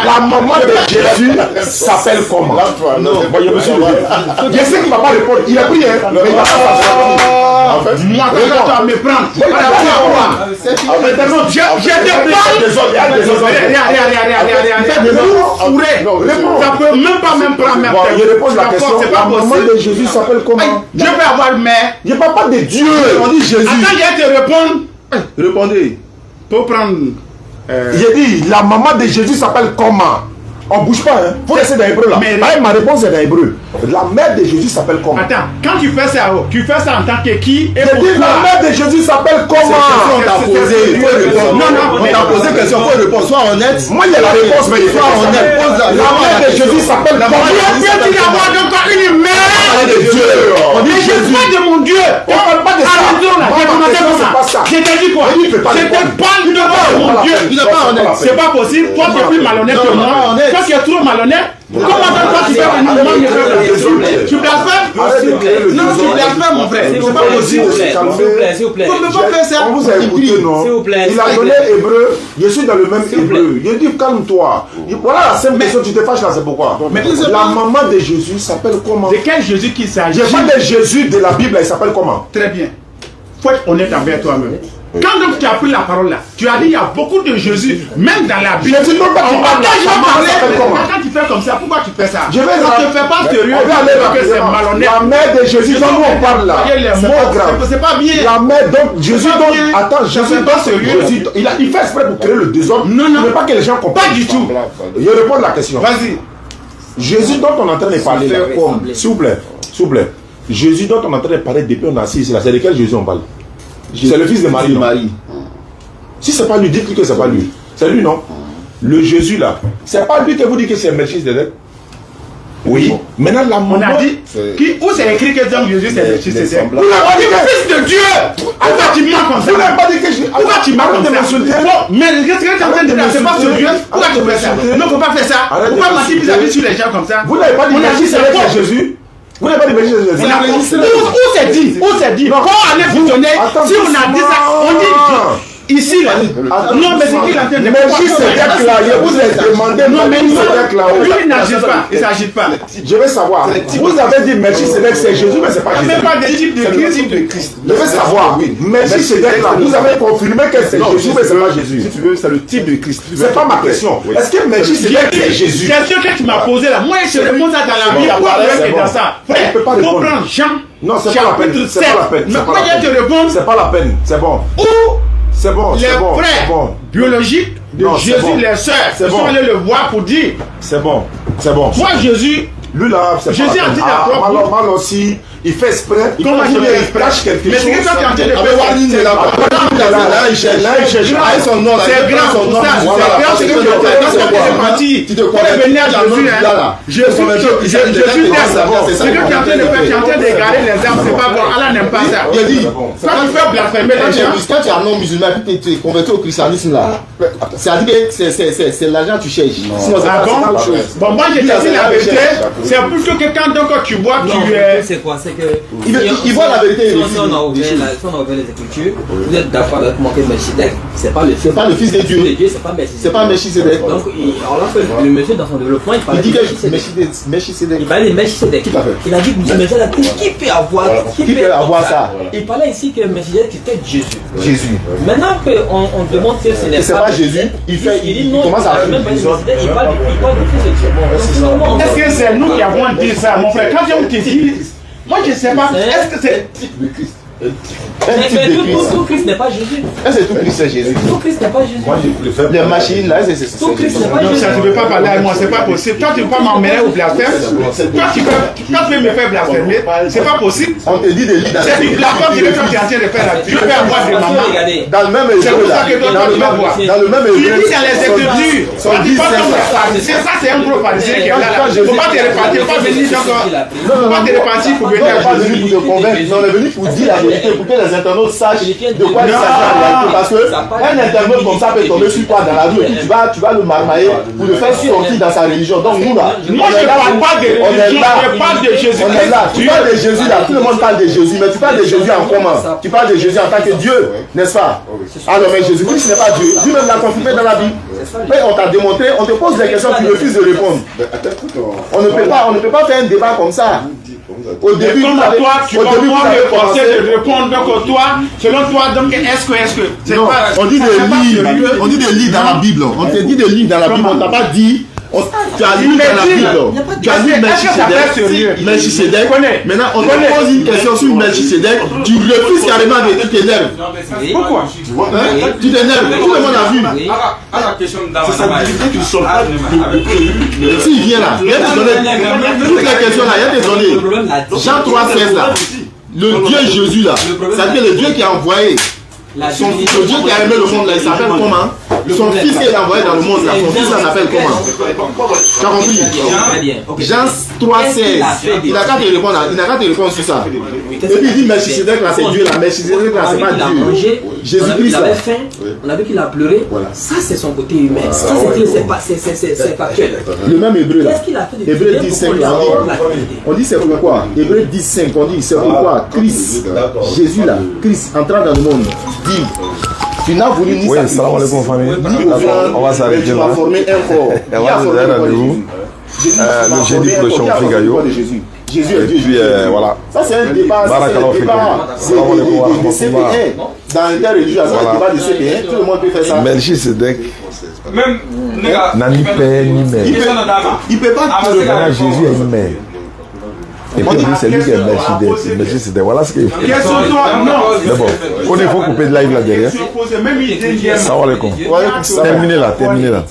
La maman de Jésus s'appelle comment? Non, voyez, monsieur. Je sais qu'il ne va pas répondre. Il a pris, hein. Mais il va pas en fait, moi, quand tu vas me prendre, je te parle. Ça peut même pas prendre. Il répond la question. La maman de Jésus s'appelle comment? Dieu peut avoir une mère. Il ne parle pas de Dieu. On dit Jésus. Attends, je vais te répondre. Répondez. Pour prendre. J'ai dit, la maman de Jésus s'appelle comment? On bouge pas, hein. Faut laisser dans l'hébreu là. Mais ma réponse est dans l'hébreu. La mère de Jésus s'appelle comment? Attends, quand tu fais ça en tant que qui? J'ai dit, la mère de Jésus s'appelle comment? On t'a posé, il faut répondre. Non, on t'a posé question, il faut répondre. Sois honnête. Moi, il y a la réponse, mais il faut honnête. La mère de Jésus s'appelle comment? Dieu peut-il avoir encore une mère? de Dieu. On dit Jésus. Pas de mon Dieu. On parle pas de ça. Je t'ai dit quoi? Je te parle de mon Dieu. Il n'est pas honnête. C'est pas possible. Toi, tu es plus malhonnête que moi. Toi, tu es trop malhonnête. Comment toi, tu fais un moment tu blasphèmes? Non, tu blasphèmes, mon frère. C'est pas possible. S'il vous plaît. On ne peut pas faire ça. On vous a écouté, non? S'il vous plaît. Il a donné hébreu. Je suis dans le même hébreu. Il dit calme-toi. Voilà la simple question. Tu te fâches là, c'est pourquoi? Mais la maman de Jésus s'appelle comment? De quel Jésus qu'il s'agit? Je parle de Jésus de la Bible. Il s'appelle comment? Très bien. Faut être honnête envers toi-même. Quand donc tu as pris la parole là, tu as dit il y a beaucoup de Jésus, même dans la Bible. Je dis non, quand tu fais comme ça, pourquoi tu fais ça? Je vais ça te fait pas sérieux que c'est malhonnête. La mère de Jésus dont on parle là, c'est pas grave. C'est pas bien. La mère donc Jésus donc attends, Jésus pas sérieux. Il fait exprès pour créer le désordre. Non, non. Il veut pas que les gens comprennent. Pas du tout. Je réponds à la question. Vas-y. Jésus dont on est en train de parler là, s'il vous plaît, Jésus dont on est en train de parler depuis on est assis ici là, c'est de quel Jésus on parle? C'est le fils de Marie. Si c'est pas lui, dites-lui que c'est pas lui. C'est lui, non? Le Jésus là, c'est pas lui que vous dites que c'est Melchizedek? Oui. Maintenant la maman. On a dit où c'est écrit que donc Jésus c'est Melchizedek? On a dit fils de Dieu. Pourquoi tu mens comme ça? Vous n'avez pas dit que je. Pourquoi tu mens comme ça? Mais qu'est-ce que tu es en train de dire? C'est pas sérieux. Pourquoi tu fais ça? Non, faut pas faire ça. Pourquoi mentir vis-à-vis sur les gens comme ça? Vous n'avez pas dit Melchizedek c'est Jésus? Vous n'avez pas dit Melchizedek? Où c'est dit? Où c'est dit? Quand on allait vous donner, si on a dit ça, on dit ici là. Non, mais c'est qui la tête de Melchizedek là, je vous ai demandé. Non, mais Melchizedek là. lui il n'agit pas. Il s'agite pas. Je vais savoir. Vous avez dit Melchizedek c'est Jésus, mais c'est pas Jésus. Même pas des types de Christ. Je vais savoir. Melchizedek là, vous avez confirmé que c'est Jésus, mais c'est pas Jésus. Si tu veux, c'est le type de Christ. C'est pas ma question. Est-ce que Melchizedek c'est Jésus? Question que tu m'as posée là. Moi, je réponds ça dans la Bible. Pourquoi tu es dans ça? Frère, faut prendre Jean. Non, c'est pas la peine. C'est pas la peine. Mais moi, je te réponds. C'est pas la peine. C'est bon. C'est bon. Les frères biologiques de Jésus, les sœurs, sont allés le voir pour dire. C'est bon. C'est bon. Toi, Jésus. Lui là, c'est Jésus a dit d'accord. Mal aussi, il fait exprès. Comment il fait exprès? Mais c'est que toi tu es en train de faire. Là, il cherche. Son nom, c'est grand pour ça. C'est grand, c'est que tu es parti. Tu te connais venir à Jésus. Jésus, c'est que tu es en train de faire, tu es en train d'égarer les armes. C'est pas bon. Allah n'aime pas ça. Il dit, quand tu fais blasphémer les gens. Quand tu es un non musulman et tu es converti au christianisme là, c'est-à-dire que c'est l'argent que tu cherches. Sinon, c'est pas la chose. Bon, moi, je te dis la vérité. C'est plutôt que quand donc tu bois, tu es. C'est quoi? C'est que. Il voit la vérité. Si on a ouvert les Écritures, vous êtes d'accord avec moi que Melchizedek, c'est pas le fils. C'est pas le fils de Dieu. C'est pas Melchizedek. C'est pas Melchisedec. Donc, alors que le monsieur, dans son développement, il Il parlait dit de que Melchisedec. Melchisedec. Il parlait de Melchisedec. Tout à fait. Il a dit que Melchisedec, qui peut avoir, Qui peut avoir ça? Il parlait ici que Melchisedec était Jésus. Jésus. Maintenant qu'on demande que ce n'est C'est pas Jésus, il non, commence à il même pas Melchisedec, il parle du Fils de Dieu. Est-ce que c'est nous qui avons dit ça, mon frère? Quand on te dit, moi je ne sais pas, est-ce que c'est. Un type de Christ. Tout Christ n'est pas Jésus. Est-ce que tout Christ c'est Jésus? Tout Christ n'est pas Jésus. Les machines là, c'est Tout Christ n'est pas Non, Jésus. ça, tu ne peux pas parler à moi, c'est pas possible. Toi, tu ne peux pas m'emmener au blasphème. Toi, tu peux me faire blasphémer, c'est pas possible. On te dit des lits dans C'est du blasphème que tu es en train de faire là. Tu peux avoir des mamans. dans le même C'est hébreu pour là. ça que toi, Dans tu vas voir. le même Tu hébreu. dis dans les Écritures. Toi, tu parles comme les pharisiens. Ça, c'est un gros pharisien qui est là. Il ne faut pas te repartir, pas venir donc. Faut pas te repartir pour venir On n'est pas à venu Jésus. pour te convaincre, on est venu pour dire la vérité, pour que les internautes sachent de quoi il s'agit en réalité. Parce que un internaute comme ça peut tomber sur toi dans la rue et puis tu vas le marmailler pour le faire sortir dans sa religion. Donc nous là, Moi, je ne parle pas de on est religion, là. je parle de Jésus. On est là. Tu parles de Jésus là, tout le monde parle de Jésus, mais tu parles de Jésus en comment? Tu parles de Jésus en tant que Dieu, n'est-ce pas? Alors mais Jésus-Christ n'est pas Dieu. Lui-même l'a confirmé dans la Bible. Mais on t'a démontré, on te pose des questions, tu refuses de répondre. On ne peut pas faire un débat comme ça. Au début, Comme vous avez- toi, tu au vas début, vous pouvoir avez me forcer commencé. de répondre. Donc, toi, selon toi, donc, est-ce que. C'est Non, pas. on dit ça, des c'est pas livres, sérieux. on dit des livres dans la Bible. On te dit des livres dans la Bible, on t'a pas dit. Tu as lu dans la Bible. Tu as lu Melchisedec. Melchisedec. Maintenant, on te pose une question sur Melchisedec. Tu refuses carrément de tu t'énerves. Pourquoi? Hein? Tu t'énerves. Tout le monde a vu. C'est sa divinité qui ne sort pas de S'il vient là, il y a des données. Toutes les questions là, il y a des données. Jean 3,16 là. Le Dieu Jésus là. C'est-à-dire le Dieu qui a envoyé. Le Dieu qui a aimé le monde là, il s'appelle comment? Son fils qui est envoyé dans le monde là, son fils là s'appelle comment? Tu as compris? Jean 3,16. Il n'a qu'à te répondre, il n'a qu'à te répondre sur ça. Et puis il dit Melchisedec là, c'est Dieu là. Melchisedec là, c'est pas Dieu. Jésus-Christ Il là. avait faim, on a vu qu'il a pleuré. Ça, c'est son côté humain. Ça, c'est factuel. Le même hébreu là. Qu'est-ce qu'il a fait de Hébreu bien 10, pour 5 qu'on là. lui accorde On dit c'est pourquoi. Hébreu 10, 5, on dit c'est pourquoi Christ, Jésus là, Christ entrant dans le monde, dit tu n'as voulu ni Oui, sacrifice, salam alaikum famille. ni D'accord, offrande, on va s'arrêter mais tu là. m'as formé un corps. Et on va se donner rendez-vous le jeudi prochain au Figayo. Jésus. Jésus est Et Dieu. puis voilà. Ça c'est un débat, ça c'est un débat de CP1. Dans l'interreligieux, c'est un débat de CP1, tout le monde peut faire ça. Melchisedec Même, n'a ni père ni mère. Il peut pas te Maintenant, Jésus a une mère. Et puis c'est lui qui est Melchisedec. Voilà ce qu'il faut. Quels sont toi? Non. Mais bon, il faut couper de live là derrière. Même idée. Salam alaikum. Terminez là, terminez là.